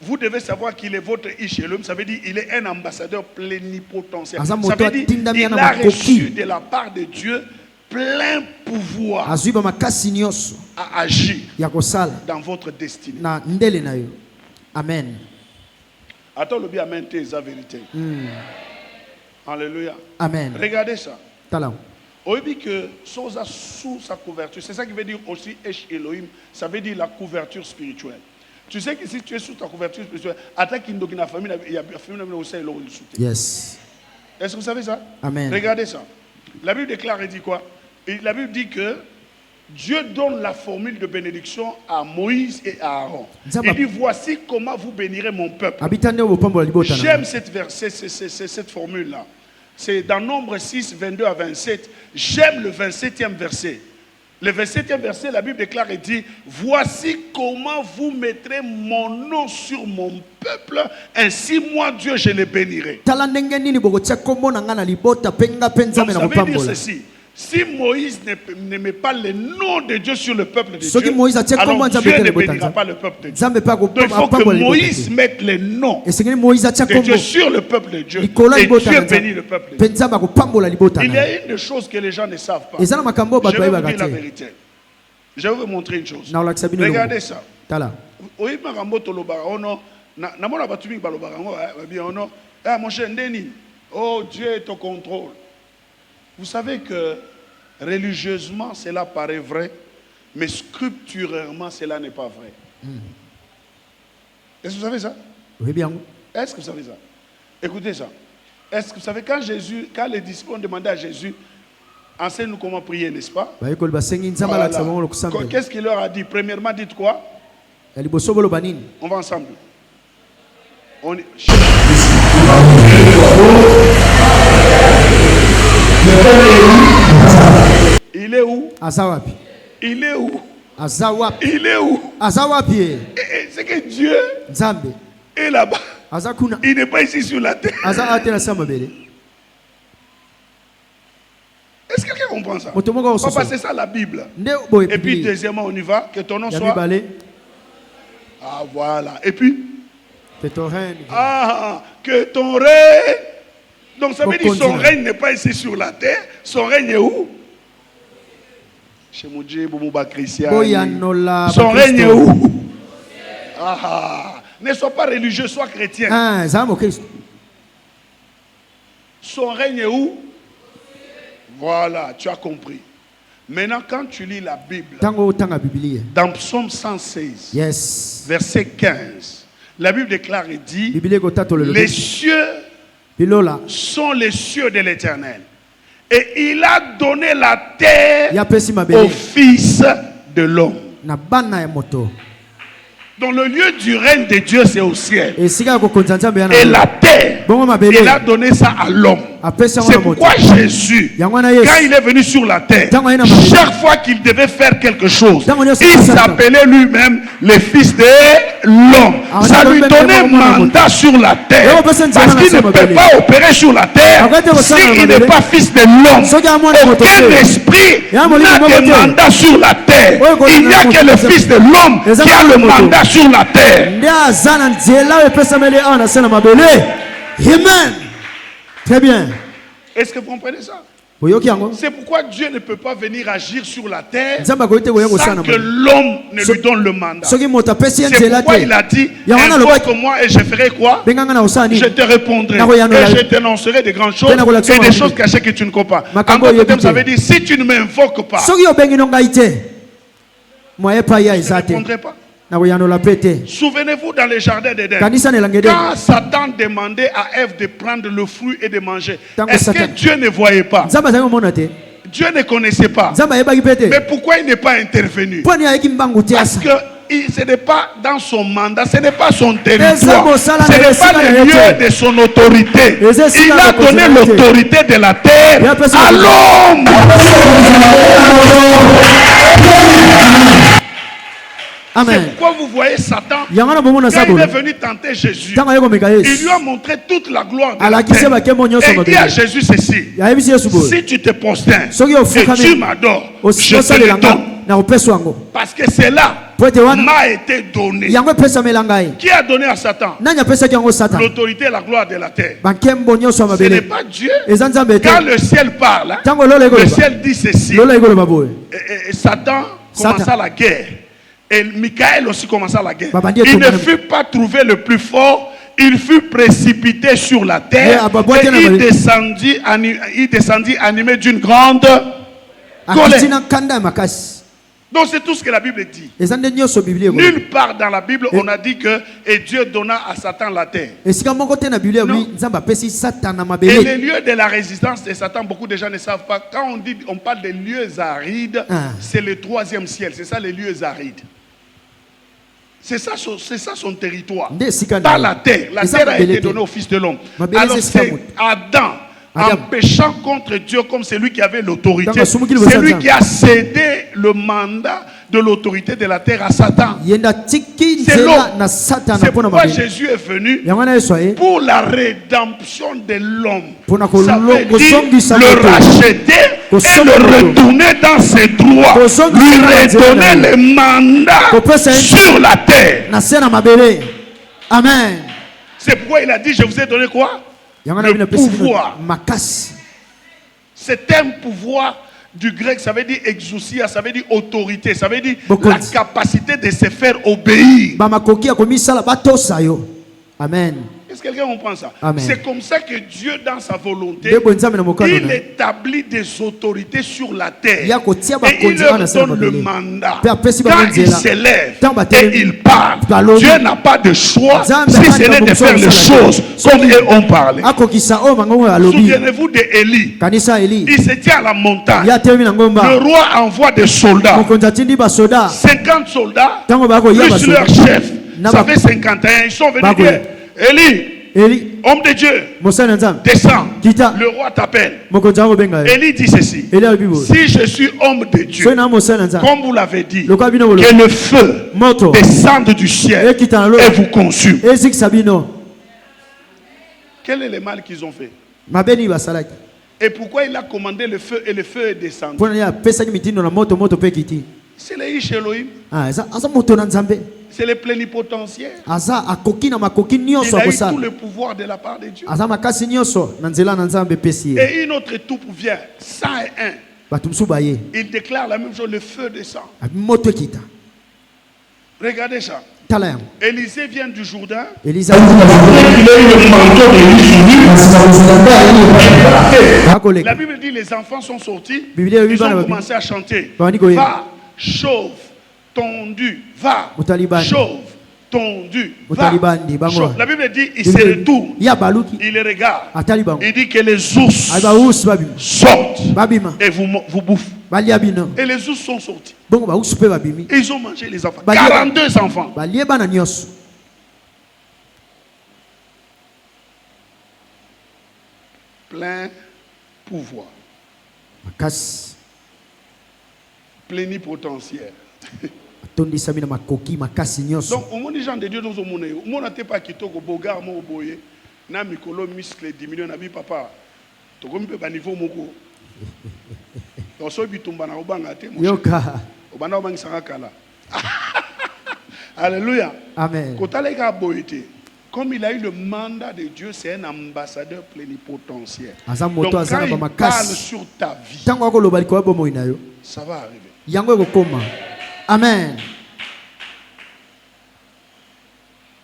vous devez savoir qu'il est votre Ishelum. Ça veut dire qu'il est un ambassadeur plénipotentiel. Ça veut dire qu'il a reçu de la part de Dieu plein pouvoir à agir dans votre destinée. Amen. Attends le bien, amen, c'est la vérité. Alléluia. Amen. Regardez ça. On dit que sous sa couverture, c'est ça qui veut dire aussi Esh Elohim, ça veut dire la couverture spirituelle. Tu sais que si tu es sous ta couverture spirituelle, attaque une famille, il y a une famille aussi le soutien. Yes. Est-ce que vous savez ça? Amen. Regardez ça. La Bible déclare et dit quoi? Et la Bible dit que Dieu donne la formule de bénédiction à Moïse et à Aaron. Il dit voici comment vous bénirez mon peuple. J'aime cette formule-là. C'est dans Nombre 6, 22 à 27. J'aime le 27e verset. Le 27e verset, la Bible déclare et dit voici comment vous mettrez mon nom sur mon peuple, ainsi moi Dieu je les bénirai. Ça veut dire ceci. Si Moïse ne met pas le nom de Dieu sur le peuple de Dieu, alors Dieu ne bénira pas le peuple de Dieu. Donc il faut que Moïse mette le nom de Dieu sur le peuple de Dieu. Et Dieu bénit le peuple de Dieu. Il y a une chose que les gens ne savent pas. Je vais vous dire la vérité. Je vais vous montrer une chose. Regardez ça. Oh, Dieu est au contrôle. Vous savez que Religieusement, cela paraît vrai, mais scripturairement, cela n'est pas vrai. Est-ce que vous savez ça? Oui, bien. Est-ce que vous savez ça? Écoutez ça. Est-ce que vous savez, quand les disciples ont demandé à Jésus, enseigne-nous comment prier, n'est-ce pas? Voilà. Qu'est-ce qu'il leur a dit? Premièrement, dites quoi? On va ensemble. Il est où? Il est où? Il est où? C'est que Dieu est là-bas. Il n'est pas ici sur la terre. Est-ce que quelqu'un comprend ça? On va passer ça à la Bible. Et puis deuxièmement, on y va. Que ton nom soit... Ah voilà. Et puis... que ton règne... Donc ça veut dire que son règne n'est pas ici sur la terre. Son règne est où? Chez Moudjé, Boumouba Christian. Son règne est où? Ne sois pas religieux, sois chrétien. Son règne est où? Voilà, tu as compris. Maintenant, quand tu lis la Bible, dans Psaume 116, verset 15, la Bible déclare et dit, les cieux sont les cieux de l'Éternel. Et il a donné la terre au Fils de l'homme. Donc le lieu du règne de Dieu, c'est au ciel. Et la terre, il a donné ça à l'homme. C'est pourquoi Jésus, quand il est venu sur la terre, chaque fois qu'il devait faire quelque chose, il s'appelait lui-même le Fils de l'homme. Ça lui donnait mandat sur la terre. Parce qu'il ne peut pas opérer sur la terre s'il n'est pas Fils de l'homme. Aucun esprit n'a de mandat sur la terre. Il n'y a que le Fils de l'homme qui a le mandat sur la terre. Amen. Très bien. Est-ce que vous comprenez ça? C'est pourquoi Dieu ne peut pas venir agir sur la terre sans que l'homme ne lui donne le mandat. C'est pourquoi il a dit, invoque moi et je ferai quoi? Je te répondrai et je t'annoncerai des grandes choses et des choses cachées que tu ne comprends pas. En d'autres termes, ça veut dire, si tu ne m'invoques pas, je ne répondrai pas. Souvenez-vous dans le jardin d'Éden, quand Satan demandait à Ève de prendre le fruit et de manger, est-ce que Dieu ne voyait pas? Dieu ne connaissait pas. Mais pourquoi il n'est pas intervenu? Parce que ce n'est pas dans son mandat, ce n'est pas son territoire, ce n'est pas le lieu de son autorité. Il a donné l'autorité de la terre à l'homme. Amen. C'est pourquoi vous voyez Satan, quand il est venu tenter Jésus, il lui a montré toute la gloire de la terre. Et il dit à Jésus ceci, si tu te prosternes et tu m'adores, je te le donne. Parce que c'est là m'a été donné. Qui a donné à Satan l'autorité et la gloire de la terre? Ce n'est pas Dieu. Quand le ciel parle, le ciel dit ceci. Et Satan commença la guerre. Et Michael aussi commença la guerre. Il ne fut pas trouvé le plus fort. Il fut précipité sur la terre. Et il descendit animé d'une grande colère. Donc c'est tout ce que la Bible dit. Nulle part dans la Bible on a dit que et Dieu donna à Satan la terre. Non. Et les lieux de la résistance de Satan, beaucoup de gens ne savent pas. Quand on parle des lieux arides, c'est le 3e ciel. C'est ça les lieux arides. C'est ça son territoire. Pas la terre. La terre a été donnée au Fils de l'homme. Alors c'est Adam, en péchant contre Dieu comme celui qui avait l'autorité, c'est lui qui a cédé le mandat de l'autorité de la terre à Satan. C'est l'homme. C'est pourquoi Jésus est venu pour la rédemption de l'homme. Ça veut dire le racheter et le retourner dans ses droits. Lui redonner le mandat sur la terre. Amen. C'est pourquoi il a dit, je vous ai donné quoi? Le pouvoir. C'est un pouvoir du grec, ça veut dire exousia, ça veut dire autorité, ça veut dire la capacité de se faire obéir. Amen. Est-ce que quelqu'un comprend ça? Amen. C'est comme ça que Dieu, dans sa volonté, Ndeko nzambe na mokano il na. établit des autorités sur la terre. Ya kotia ba Et il konzi leur ana sa donne le mabele. mandat. Pe apesi ba Quand konzi il la. s'élève Tant ba et tele- il parle, Balobi. Dieu n'a pas de choix Nzambe si ce akanda n'est de bomuso faire les osala. choses comme eux ont parlé. Akokisa o mangongo alobi. Souvenez-vous d'Élie. Kanisa Eli. Il se tient à la montagne. Ya telemi na Le ngomba. roi envoie des soldats. Mokonzi atindi ba soda. 50 soldats, Tango ba ko ya ba plus soda. leur chef. Na Ça ba- fait 51. Ils sont venus Bah, dire, Élie, Eli homme de Dieu, mosana nzambe. descends. Kita. Le roi t'appelle. Mokonzi ako benga. Élie dit ceci. Eli alobi bo. Si je suis homme de Dieu, So na mosana nzambe. comme vous l'avez dit, Le kabino bolo. que le feu Moto. descende du ciel Et kita lo. et vous consume. Ezik sabino. Quel est le mal qu'ils ont fait? Mabeni ba salaki. Et pourquoi il a commandé le feu et le feu est descendu? Pona ya pesa ki mitindo na moto pe kiti. C'est le Ish Elohim. Ah, asa moto na nzambe. C'est le plénipotentiaire. Aza akoki na makoki Il nyonso a eu akosala. tout le pouvoir de la part de Dieu. Aza makasi nyonso na nzela na nzambe pesi ye. Et une autre troupe vient, 101. Bato mosusu baye. Il déclare la même chose, le feu descend. Abi moto ekita. Regardez ça. Tala yango. Élisée vient du Jourdain. Elisa Il a eu le manteau de akoleka. La Bible dit les enfants sont sortis. Bible dit, Ils bana ont babi. commencé à chanter. Bani koye. Va, chauve, tondu, va. Mutalibani. Chauve, tondu, va. Mutalibani, bango. Chauve. La Bible dit, il se retourne. Ya baluki. Il les regarde. Atali bango. Il dit que les ours Abi ba us babima. sortent Babima. et vous bouffent. Balia bino. Et les ours sont sortis. Bongo ba us pe babimi. Et ils ont mangé les enfants. Bah, 42 enfants. Balie bana nyonso. Plein pouvoir. Makasi. Plénipotentiaire. Atondisa bina makoki makasi nyonso. Donc, au monde des gens de Dieu, nous sommes au monde n'était pas quitté au bogar, mon boye, na mikolo muscle 10 millions, nabi papa. Tu comme peu niveau moko. Donc, so bitumba na obanga te. Yoka. Obana obanga sanga kala. Alléluia. Amen. Kotalega boyete. Comme il a eu le mandat de Dieu, c'est un ambassadeur plénipotentiaire. Aza Donc, moto quand azana ba il parle makasi. sur ta vie, Tango akoloba likoya bomo inayo. ça va arriver. Yango ekokoma. Amen.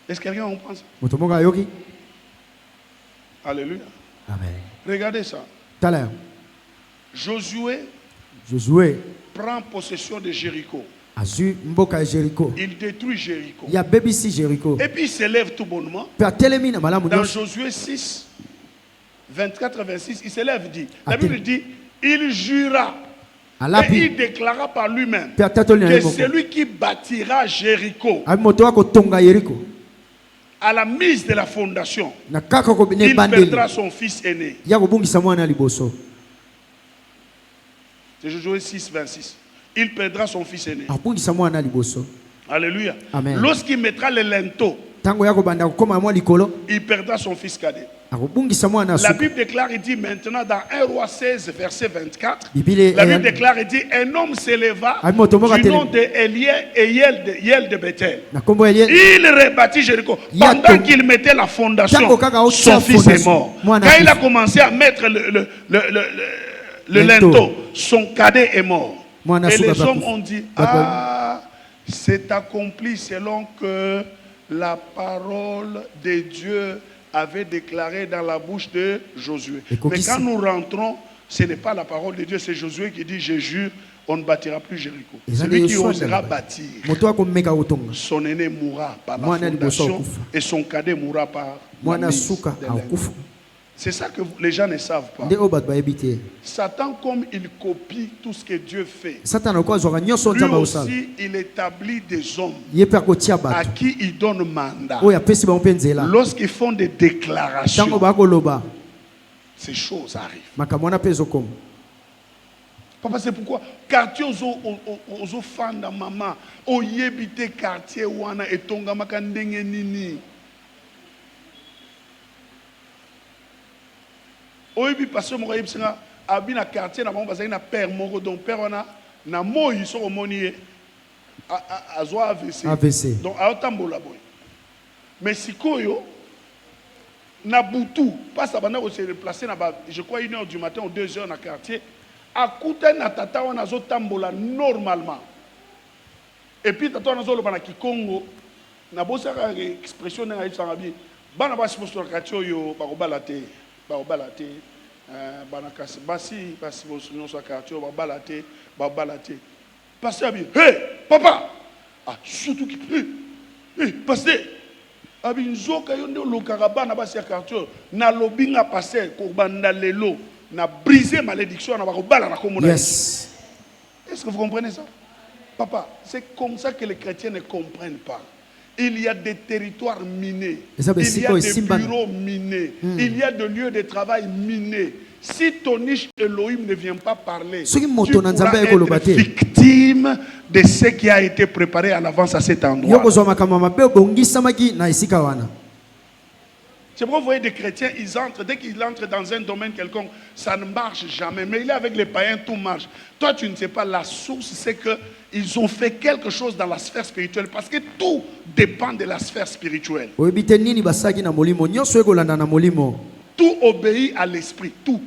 Est-ce que quelqu'un comprend ça? Moto moko ayoki. Alléluia. Amen. Regardez ça. Tala yango. Josué Josué prend possession de Jéricho. azui mboka ya Jericho. Il détruit Jéricho. Ya bebisi Jericho. Et puis il s'élève tout bonnement. Pe atelemi na malamu Dans nyonso. Josué 6, 24 à 26, il s'élève, dit. La Attends. Bible dit, il jura. Et Alapi. il déclara par lui-même Pe atatoli na que yeboko. celui qui bâtira Jéricho Abi moto wako tonga Jericho. à la mise de la fondation, Na kaka ko ne il bandeli. perdra son fils aîné. Ya kobungisa mwana liboso. C'est Josué 6, 26. Il perdra son fils aîné. Abungisa mwana liboso. Alléluia. Amen. Lorsqu'il mettra le linteau, Tango ya kobanda kokoma mwa likolo. il perdra son fils cadet. Akobungisa mwana La suka. Bible déclare, il dit maintenant dans 1 roi 16, verset 24, Bibile la Bible déclare, il dit, un homme s'éleva Abi moto moko du nom atelemi. de Eliel et Yel de Bethel. Na kombo Elie. Il rebâtit Jéricho. Ya Pendant to- qu'il mettait la fondation, Tango kaka son otia fils est fondation. mort. Mwana Quand il a kufa. commencé à mettre le Linteau. linteau, son cadet est mort. Mwana Et suka les hommes bakufa. ont dit, Bakufa. ah, c'est accompli selon que la parole de Dieu avait déclaré dans la bouche de Josué. Et Mais Kokisi. quand nous rentrons, ce n'est pas la parole de Dieu, c'est Josué qui dit, je jure, on ne bâtira plus Jéricho. Eza Celui nde qui Yoshua osera ndanga. bâtir, Moto wako meka kotonga. son aîné mourra par la Mwana liboso fondation akufa. et son cadet mourra par la Mwana mise suka de l'aigle. akufa. C'est ça que les gens ne savent pas. Nde o bato bayebi te. Satan, comme il copie tout ce que Dieu fait, Satana ko azwaka nyonso lui nzambe osala. aussi, il établit des hommes Ye pe akotia à bato. qui il donne mandat. Oyo apesi bango mpe nzela. Lorsqu'ils font des Tango déclarations, bakoloba. ces choses arrivent. Makambo wana mpe ezokoma. Papa, c'est pourquoi quartier ozo fanda mama oyebite quartier wana etonga makandenge nini. Oyebi pasteur moko yebisanga abi na quartier na bango bazali na père moko donc père wana na moi so omoni ye azwa AVC. AVC. Donc aotambola boy. Mais sikoyo na butu pas ça bana se déplacer na ba je crois 1h du matin ou 2h na quartier akuta na tata wana azotambola normalement. Et puis tata wana azoloba na Kikongo na bosaka expression na yebisanga bi bana basi postola katio yo bakobalate bana kasi basi postola katio babalate pasteur abi hey papa ah surtout qui hey pasteur abi nzoka yo nde lokaka bana basi ya katio na lobinga pasteur ko banda lelo na briser malédiction na bakobala na komona. Yes. Est-ce que vous comprenez ça? Papa, c'est comme ça que les chrétiens ne comprennent pas. Il y a des territoires minés. Il y a des bureaux minés. Il y a des lieux de travail minés. Si ton niche Elohim ne vient pas parler, tu pourras être victime de ce qui a été préparé à l'avance à cet endroit. C'est pourquoi vous voyez des chrétiens, ils entrent, dès qu'ils entrent dans un domaine quelconque, ça ne marche jamais. Mais il est avec les païens, tout marche. Toi, tu ne sais pas, la source, c'est qu'ils ont fait quelque chose dans la sphère spirituelle. Parce que tout dépend de la sphère spirituelle. Tout obéit à l'esprit, tout.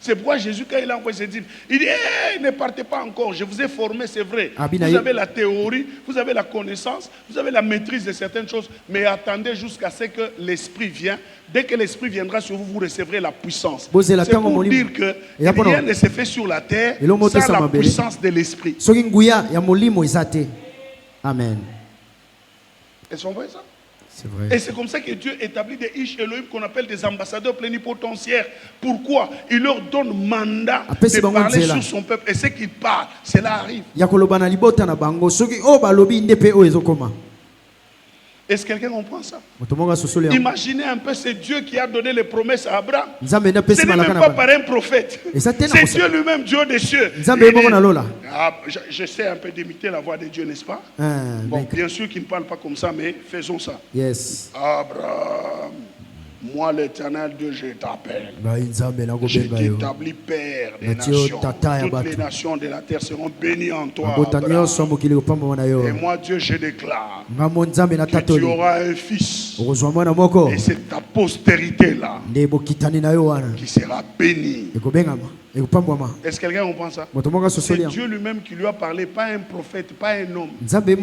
C'est pourquoi Jésus, quand il a envoyé ses disciples, il dit hey, ne partez pas encore, je vous ai formé, c'est vrai. Vous avez la théorie, vous avez la connaissance, vous avez la maîtrise de certaines choses, mais attendez jusqu'à ce que l'esprit vienne. Dès que l'esprit viendra sur vous, vous recevrez la puissance. C'est pour dire que rien ne se fait sur la terre sans la puissance de l'esprit. Amen. Est-ce qu'on voit ça? Vrai. Et c'est comme ça que Dieu établit des Ish Elohim qu'on appelle des ambassadeurs plénipotentiaires. Pourquoi? Il leur donne mandat de parler sur son peuple. Et ce qu'ils parlent, cela arrive. Est-ce que quelqu'un comprend ça? Imaginez un peu, c'est Dieu qui a donné les promesses à Abraham. Ce n'est même pas par un prophète. C'est Dieu lui-même, Dieu des cieux. J'essaie un peu d'imiter la voix de Dieu, n'est-ce pas? Bon, bien sûr qu'il ne parle pas comme ça, mais faisons ça. Yes. Abraham, moi l'éternel Dieu, je t'appelle. Je t'établis père des nations. Toutes les nations de la terre seront bénies en toi, Abraham. Et moi Dieu, je déclare que tu auras un fils. Et c'est ta postérité-là qui sera bénie. Est-ce que quelqu'un comprend ça? C'est Dieu lui-même qui lui a parlé, pas un prophète, pas un homme. Mais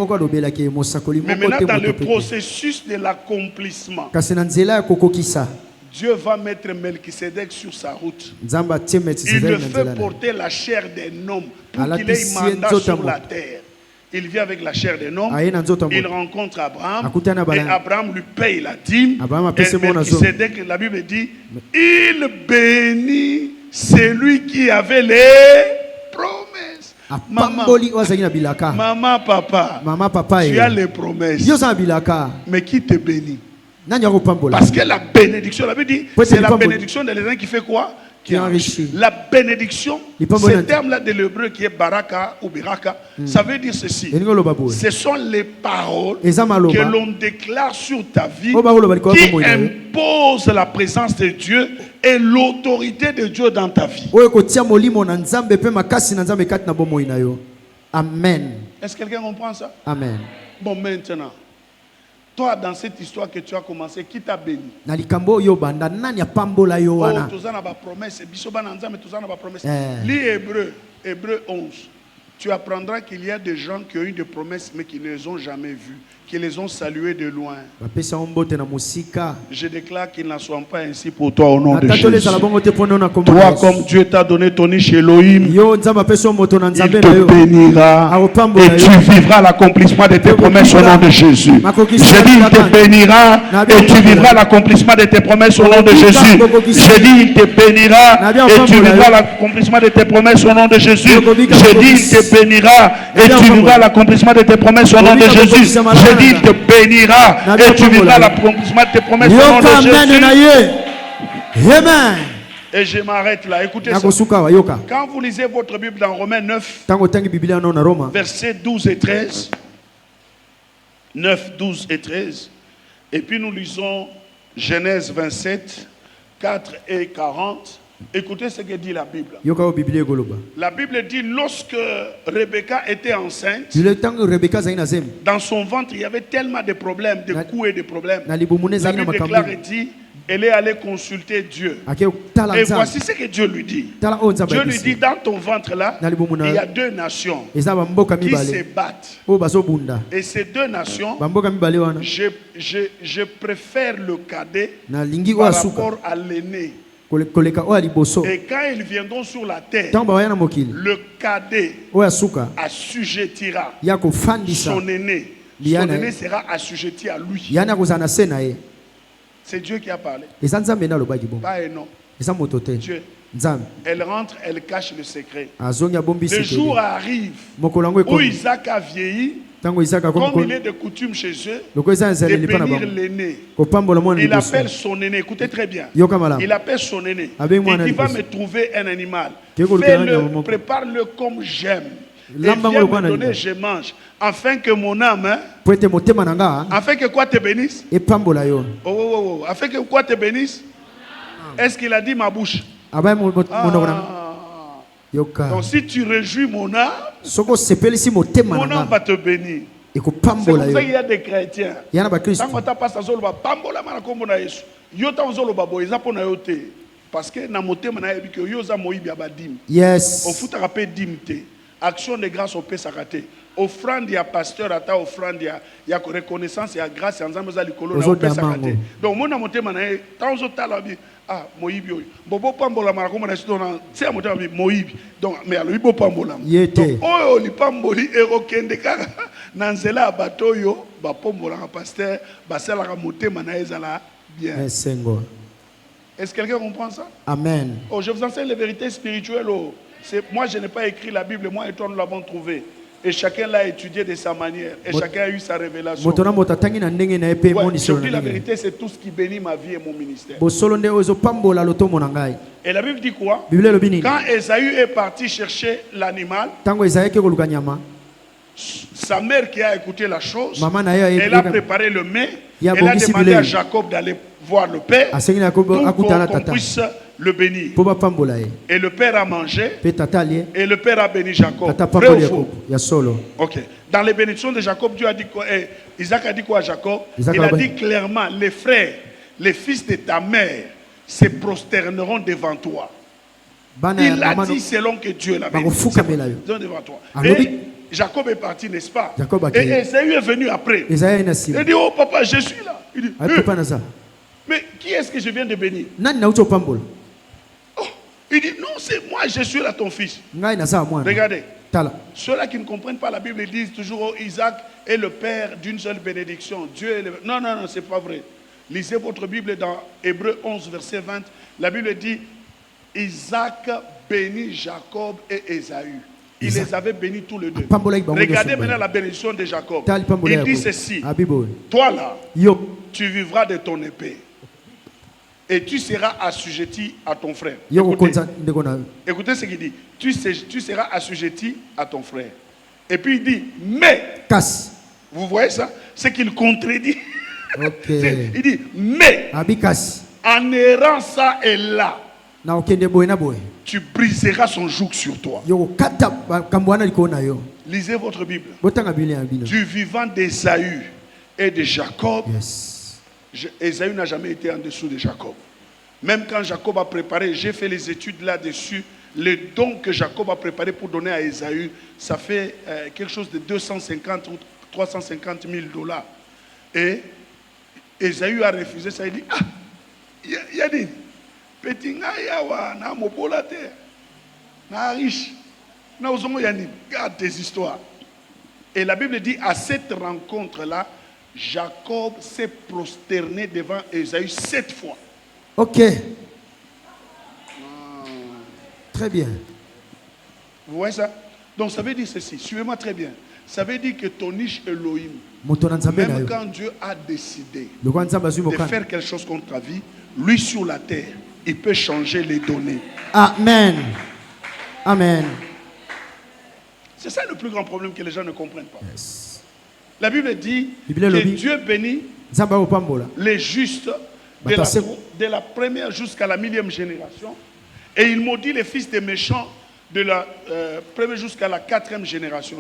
maintenant, dans le processus de l'accomplissement, Dieu va mettre Melchisedec sur sa route. Il le fait porter la chair d'un homme pour qu'il ait mandat sur la terre. Il vient avec la chair d'un homme, il rencontre Abraham, et Abraham lui paye la dîme. Et Melchisedec, la Bible dit, il bénit celui qui avait les promesses. Maman, papa, tu as les promesses. Mais qui te bénit? Parce que la bénédiction, la Bible dit, c'est la bénédiction de l'Éternel qui fait quoi? Qui enrichit. La bénédiction, ce terme-là de l'hébreu qui est baraka ou biraka, ça veut dire ceci. Ce sont les paroles que l'on déclare sur ta vie qui imposent la présence de Dieu et l'autorité de Dieu dans ta vie. Amen. Est-ce que quelqu'un comprend ça? Amen. Bon, maintenant, toi, dans cette histoire que tu as commencé, qui t'a béni? Oh, tous en as promesse. Lis Hébreu 11. Tu apprendras qu'il y a des gens qui ont eu des promesses mais qui ne les ont jamais vues, qui les ont saluées de loin. Je déclare qu'il n'en soit pas ainsi pour toi au nom de Jésus. Toi, comme Dieu t'a donné ton niche Elohim, il te bénira et tu vivras l'accomplissement de tes promesses au nom de Jésus. Je dis, il te bénira et tu vivras l'accomplissement de tes promesses au nom de Jésus. Je dis, il te bénira et tu vivras l'accomplissement de tes promesses au nom de Jésus. Je dis, il te bénira et tu vivras l'accomplissement de tes promesses au nom de Jésus. Je dis, il te bénira et tu vivras l'accomplissement de tes promesses au nom de Jésus. Amen. Et je m'arrête là. Écoutez ça. Quand vous lisez votre Bible dans Romains 9, versets 12 et 13, 9, 12 et 13, et puis nous lisons Genèse 27, 4 et 40. Écoutez ce que dit la Bible. La Bible dit, lorsque Rebecca était enceinte, dans son ventre, il y avait tellement de problèmes, de coups et de problèmes. La Bible déclare et dit, Elle est allée consulter Dieu. Et voici ce que Dieu lui dit. Dieu lui dit, dans ton ventre là, il y a deux nations qui se battent. Et ces deux nations, je préfère le cadet par rapport à l'aîné. Et quand ils viendront sur la terre, le cadet assujettira son aîné. Son aîné sera assujetti à lui. C'est Dieu qui a parlé. Pas un homme. Dieu. Elle rentre, elle cache le secret. Le jour arrive où Isaac a vieilli, comme il est de coutume chez eux, de bénir l'aîné. Il appelle son aîné, écoutez très bien. Il appelle son aîné. Il dit, va me trouver un animal. Fais-le, prépare-le comme j'aime. Et viens me donner, je mange. Afin que mon âme, afin que quoi te bénisse? Afin que quoi te bénisse? Est-ce qu'il a dit ma bouche? Donc si tu réjouis mon âme, mon âme va te bénir. C'est pour ça qu'il y a des chrétiens. Parce que na motema na yebi que yoza moyibi abadim. Yes. Au foot rappé dimte. Action de grâce au pesa raté. Offrande ya pasteur ata offrande ya reconnaissance ya grâce ensemble za likolo na pesa raté. Donc mon na motema na tant zo tala bi ah moyibi oyo. Bobo pambola mara ko na sitona c'est motema bi moyibi. Donc mais alo ibo pambola. Donc oyo li pamboli erokende kaka na nzela bato yo ba pombola ka pasteur ba sala ka motema na ezala bien. Est-ce que quelqu'un comprend ça? Amen. Oh, je vous enseigne les vérités spirituelles. Oh. Moi, je n'ai pas écrit la Bible. Moi et toi, nous l'avons trouvée. Et chacun l'a étudié de sa manière. Et chacun a eu sa révélation. Ouais, je dis la vérité, c'est tout ce qui bénit ma vie et mon ministère. Et la Bible dit quoi? Quand Ésaü est parti chercher l'animal, sa mère qui a écouté la chose, elle a préparé le mets. Elle a demandé à Jacob d'aller voir le père pour qu'on puisse le bénir. Et le père a mangé et le père a béni Jacob. Vrai ou faux? Ok. Dans les bénédictions de Jacob, Dieu a dit quoi? Isaac a dit quoi à Jacob? Il a dit clairement, les frères, les fils de ta mère se prosterneront devant toi. Il a dit selon que Dieu l'avait dit. Devant toi. Et Jacob est parti, n'est-ce pas? Et Esaü est venu après. Il dit, oh papa, je suis là. Il dit, mais qui est-ce que je viens de bénir? Oh, il dit, non, c'est moi, je suis là, ton fils. Regardez. Ceux-là qui ne comprennent pas la Bible, ils disent toujours, oh, Isaac est le père d'une seule bénédiction. Dieu est le... Non, non, non, c'est pas vrai. Lisez votre Bible dans Hébreux 11, verset 20. La Bible dit, Isaac bénit Jacob et Esaü. Il les avait bénis tous les deux. Regardez maintenant la bénédiction de Jacob. Il dit ceci, toi là, tu vivras de ton épée. Et tu seras assujetti à ton frère. Écoutez ce qu'il dit. Tu seras assujetti à ton frère. Et puis il dit, mais, vous voyez ça? C'est qu'il contredit. Il dit, mais, en errant ça et là, tu briseras son joug sur toi. Lisez votre Bible. Du vivant d'Ésaü et de Jacob, Ésaü n'a jamais été en dessous de Jacob. Même quand Jacob a préparé, j'ai fait les études là-dessus, les dons que Jacob a préparé pour donner à Ésaü, ça fait quelque chose de 250 ou 350 000 $. Et Ésaü a refusé ça. Il dit, ah, Yadine, petit yawa na mobola te, na riche, na ozongo Yadine, garde tes histoires. Et la Bible dit, à cette rencontre-là, Jacob s'est prosterné devant Ésaü 7 fois. Ok. Très bien. Vous voyez ça? Donc ça veut dire ceci, suivez-moi très bien. Ça veut dire que ton niche Elohim, même quand Dieu a décidé de faire quelque chose contre ta vie, lui sur la terre, il peut changer les données. Amen. Amen. C'est ça le plus grand problème que les gens ne comprennent pas. Yes. La Bible dit que Dieu bénit les justes de la première jusqu'à la 1000e génération. Et il maudit les fils des méchants de la première jusqu'à la 4e génération.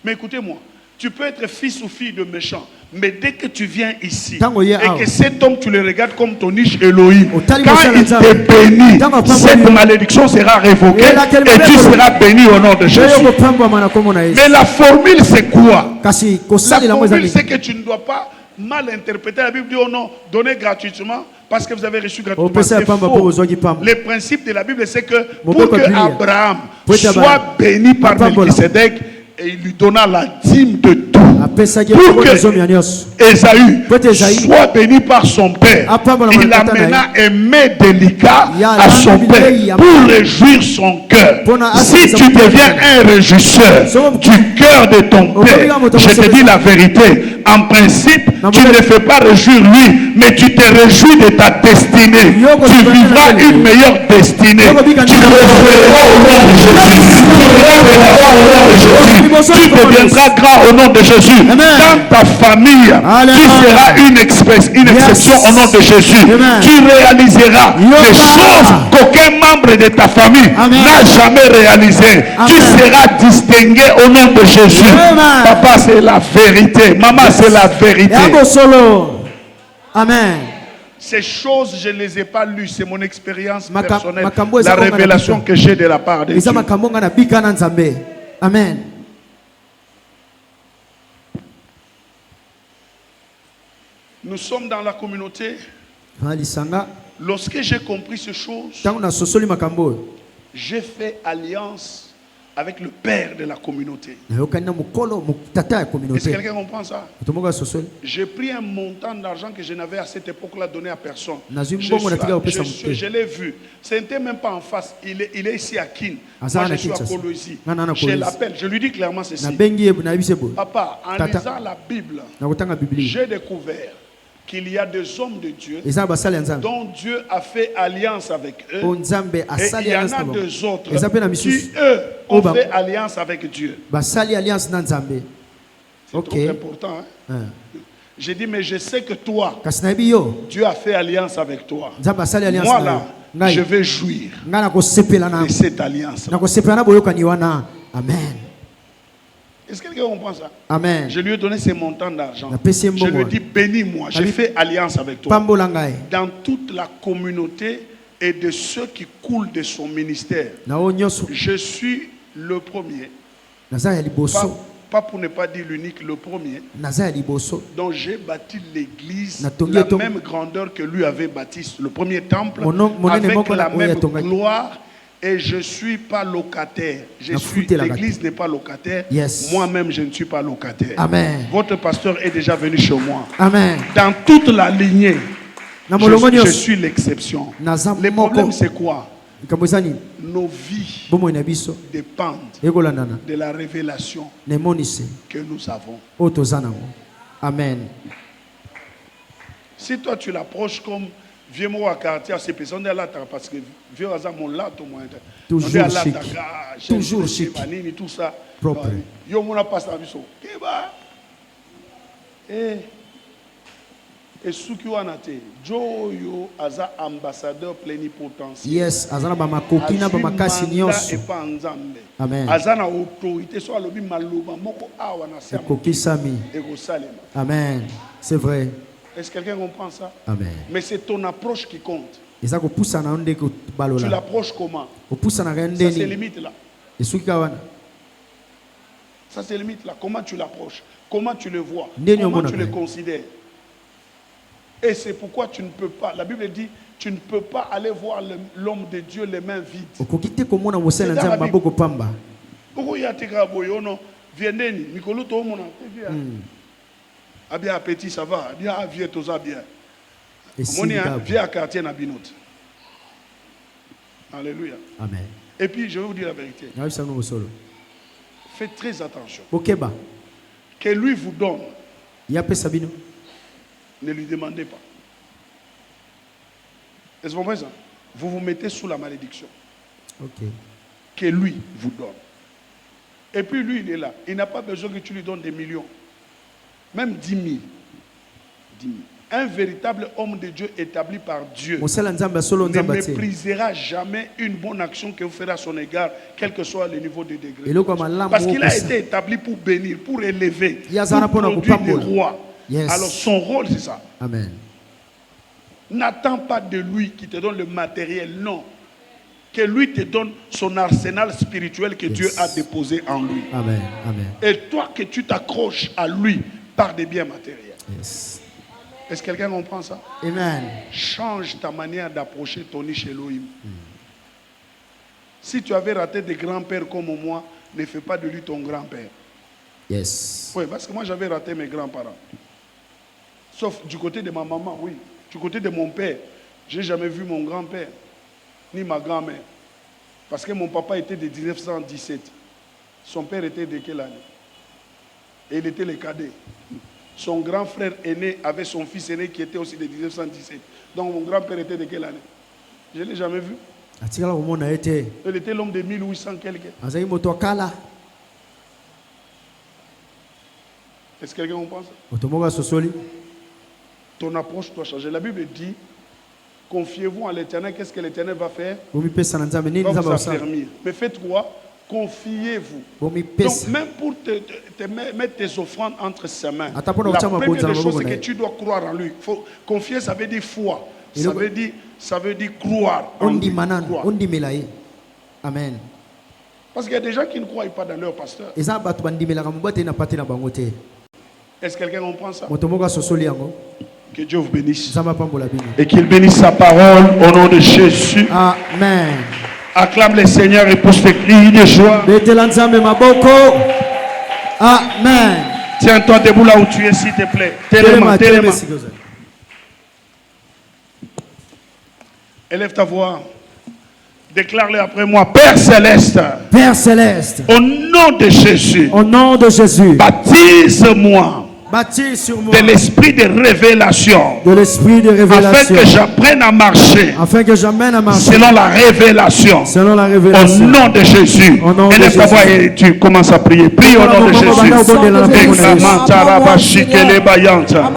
Mais écoutez-moi, Tu peux être fils ou fille de méchant. Mais dès que tu viens ici, Tango ye et awa. que cet homme, tu le regardes comme ton niche Elohim, Otali quand mosala il nzambe. te bénit, Tango pambo cette yo. malédiction sera révoquée Et laquelle et tu malédiction? seras béni au nom de Jésus. Leo kopambwa mana kombo na Yesu. Mais la formule, c'est quoi? Kasi La kosali la formule, mwezali. c'est que tu ne dois pas mal interpréter. La Bible dit, oh non, donnez gratuitement parce que vous avez reçu gratuitement. Opesa C'est pamba faux. po ozwaki pamba. Le principe de la Bible, c'est que Mon pour peuple que prière. Abraham Pour être soit Abraham. béni par Papa Bola. Melchisedec, et il lui donna la dîme de tout. Apesaki Pour kombo que na zomi ya nyonso. Esaü Peut-être Esaü. soit béni par son père. Apa Bola Il Malakata amena na un mets délicat Ya à son Lambi père Bilei, ya pour Mama. réjouir son cœur. Pona Si Asi tu Zambo deviens Zambo. un régisseur Zambo. du cœur de ton Okobi père, Gambo Zambo je te Zambo. dis la vérité. En principe, Zambo tu Zambo. ne fais pas réjouir lui, mais tu te réjouis de ta destinée. Yoko Tu Zambo vivras Zambo. une meilleure destinée. Yoko Bika Tu Zambo. révéleras au nom de Jésus. Tu deviendras grand au nom de Jésus. Amen. Dans ta famille, Alléluia. tu seras une exception au nom de Jésus. Amen. Tu réaliseras Yoka. des choses qu'aucun membre de ta famille Amen. n'a jamais réalisées. Amen. Tu seras distingué au nom de Jésus. Amen. Papa, c'est la vérité. Maman, c'est la vérité. Yako solo. Amen. Ces choses, je ne les ai pas lues. C'est mon expérience personnelle. makambo La eza konga na révélation bika. que j'ai de la part de Eza Dieu. makambo nga na bika na Nzambe. Amen. Nous sommes dans la communauté. Alisanga Lorsque j'ai compris ces choses, tangu na sosoli makambo. j'ai fait alliance avec le père de la communauté. Na yokani na mukolo mutata ya Est-ce que communauté. quelqu'un comprend ça? Tomoka sosoli. J'ai pris un montant d'argent que je n'avais à cette époque-là donné à personne. Nazwi mbongo na tika opesa mute. Je l'ai vu. Ce n'était même pas en face. Il est ici à Kin. Asa Moi, na je suis à Kinshasa. Kolwezi. Na na Je Kolwezi. l'appelle. Je lui dis clairement ceci. Na bengi yebu na bisebo. Papa, en Tata. lisant la Bible, Na kutanga Biblia. j'ai découvert qu'il y a des hommes de Dieu Eza basali ya Nzambe. dont Dieu a fait alliance avec eux. O Nzambe Et asali il y en alliance na a bango. deux autres Eza pe na qui, misusu. eux, ont Oba. fait alliance avec Dieu. Basali alliance na Nzambe. C'est Ok. trop important. Hein? Hein. J'ai dit, mais je sais que toi, Kasi na yebi yo. Dieu a fait alliance avec toi. Nzambe asali alliance Moi na là, yo. Ngai. je vais jouir Nga na kosepela na de cette alliance. na kosepela na boyokani wana. Amen. Est-ce que quelqu'un comprend ça? Amen. Je lui ai donné ces montants d'argent. Na pesi Je lui ai mbongo. dit, bénis-moi, j'ai Abi- fait alliance avec toi. Pambola ngai. Dans toute la communauté et de ceux qui coulent de son ministère, Na o nyonso. je suis le premier, Naza ya pas, liboso. pas pour ne pas dire l'unique, le premier, Naza ya liboso. dont j'ai bâti l'église, Na tongi la etongo. même grandeur que lui avait bâti le premier temple, Monene avec moko la na oyo même atongaki. gloire. Et je ne suis pas locataire. Na fute la L'église n'est pas locataire. Yes. Moi-même, je ne suis pas locataire. Amen. Votre pasteur est déjà venu chez moi. Amen. Dans toute la lignée, Na molongo je nyonso. suis l'exception. Naza Le problème, moko. c'est quoi? Likambo eza nini? Nos vies Bomoi na biso dépendent ekolandana de la révélation na emonisi que nous avons. oyo toza nango. Amen. Si toi, tu l'approches comme vieux mot à quartier, c'est personne de là, parce que vieux hasard, mon là, tout le monde. Toujours chic. Toujours chic. Tout ça. Propre. Yo, mon a passé à biso. Keba. Et Suki Wanate, Joe yo aza ambassadeur plénipotentiaire. Yes, aza na bamakoki na bamakasi nyonso. epa nzambe. Amen. Aza na autorité so alobi maloba moko awa na sia Ekokisami. ekosalema. Amen. C'est vrai. Est-ce que quelqu'un comprend ça? Amen. Mais c'est ton approche qui compte. eza kopusana yo nde Tu kobalola l'approches comment? opusanaka yo Ça se ndeni limite là. esuki kaka wana Ça se limite là. Comment tu l'approches? Comment tu le vois? Ndeni Comment omona tu le pe. considères? Et c'est pourquoi tu ne peux pas. La Bible dit, tu ne peux pas aller voir l'homme de Dieu les mains vides. okoki te komona mosali na nzambe maboko pamba Pourquoi il y a tes boyono? Viendeni, Mikolo to mona. Ah bien, appétit, ça va. Bien, vieux, tout ça bien. esili Monia, kaka viens à quartier na binote. Alléluia. amen Et puis, je vais vous dire la vérité. nayebisa bino bosolo Faites très attention. bokeba Que lui vous donne, ye apesa bino ne lui demandez pas. Est-ce que vous comprenez ça? Vous vous mettez sous la malédiction. ok Que lui vous donne. Et puis lui, il est là. Il n'a pas besoin que tu lui donnes des millions. Même 10 000. 10 000. Un véritable homme de Dieu établi par Dieu mosala nzambe solo ne nzambe te méprisera jamais une bonne action que vous ferez à son égard, quel que soit le niveau de degré. eloko ya malamu Parce qu'il a okosa. été établi pour bénir, pour élever, Yazana pour pona produire des kupambola. rois. Yes. Alors son rôle, c'est ça. Amen. N'attends pas de lui qui te donne le matériel, non. Que lui te donne son arsenal spirituel que Dieu a déposé en lui. Amen. Amen. Et toi, que tu t'accroches à lui par des biens matériels. Yes. Est-ce que quelqu'un comprend ça? Amen. Change ta manière d'approcher ton niche Elohim. Si tu avais raté des grands-pères comme moi, ne fais pas de lui ton grand-père. Yes. Oui, parce que moi j'avais raté mes grands-parents. Sauf du côté de ma maman, oui. Du côté de mon père, je n'ai jamais vu mon grand-père, ni ma grand-mère. Parce que mon papa était de 1917. Son père était de quelle année? Et il était le cadet. Son grand frère aîné avait son fils aîné qui était aussi de 1917. Donc mon grand-père était de quelle année? Je ne l'ai jamais vu. atikala komona ye te Il était l'homme de 1800 quelque. azali moto akala Est-ce que quelqu'un comprend ça? moto moko asosoli Ton approche doit changer. La Bible dit, confiez-vous à l'Éternel. Qu'est-ce que l'Éternel va faire? bomipesa na nzambe nini Il va nzambe vous asala affermir. Mais faites quoi? Confiez-vous. Donc bomipesa même pour te mettre tes offrandes entre ses mains, Ata pona la kotia première mabonza na des choses maboko c'est na que ye. tu dois croire en lui. Confier, ça veut dire foi. Et Ça le- veut dire croire en lui. ondima nanu Croire. ondimela ye amen Parce qu'il y a des gens qui ne croient pas dans leur pasteur. eza bato bandimelaka mobate na pate na bango te Est-ce que quelqu'un comprend ça? moto moko asosoli yango Que Dieu vous bénisse. nzambe apambola bino Et qu'il bénisse sa parole au nom de Jésus. amen Acclame le Seigneur et pousse tes cris de joie. betela nzambe maboko amen Tiens-toi debout là où tu es, s'il te plaît. Téléma, téléma. esika ozali. Élève ta voix. Déclare-le après moi. Père céleste, Père céleste au nom de Jésus, au nom de Jésus baptise-moi bâtis sur moi de l'esprit de révélation, de l'esprit de afin révélation que j'apprenne à marcher afin que j'amène à marcher selon la révélation. selon la Au révélation. nom de Jésus. Au nom de Élève ta voix Jésus. et tu commences à prier. Prie au nom de Jésus. Au nom de Jésus. Déclame, taraba, shikele, bayanta.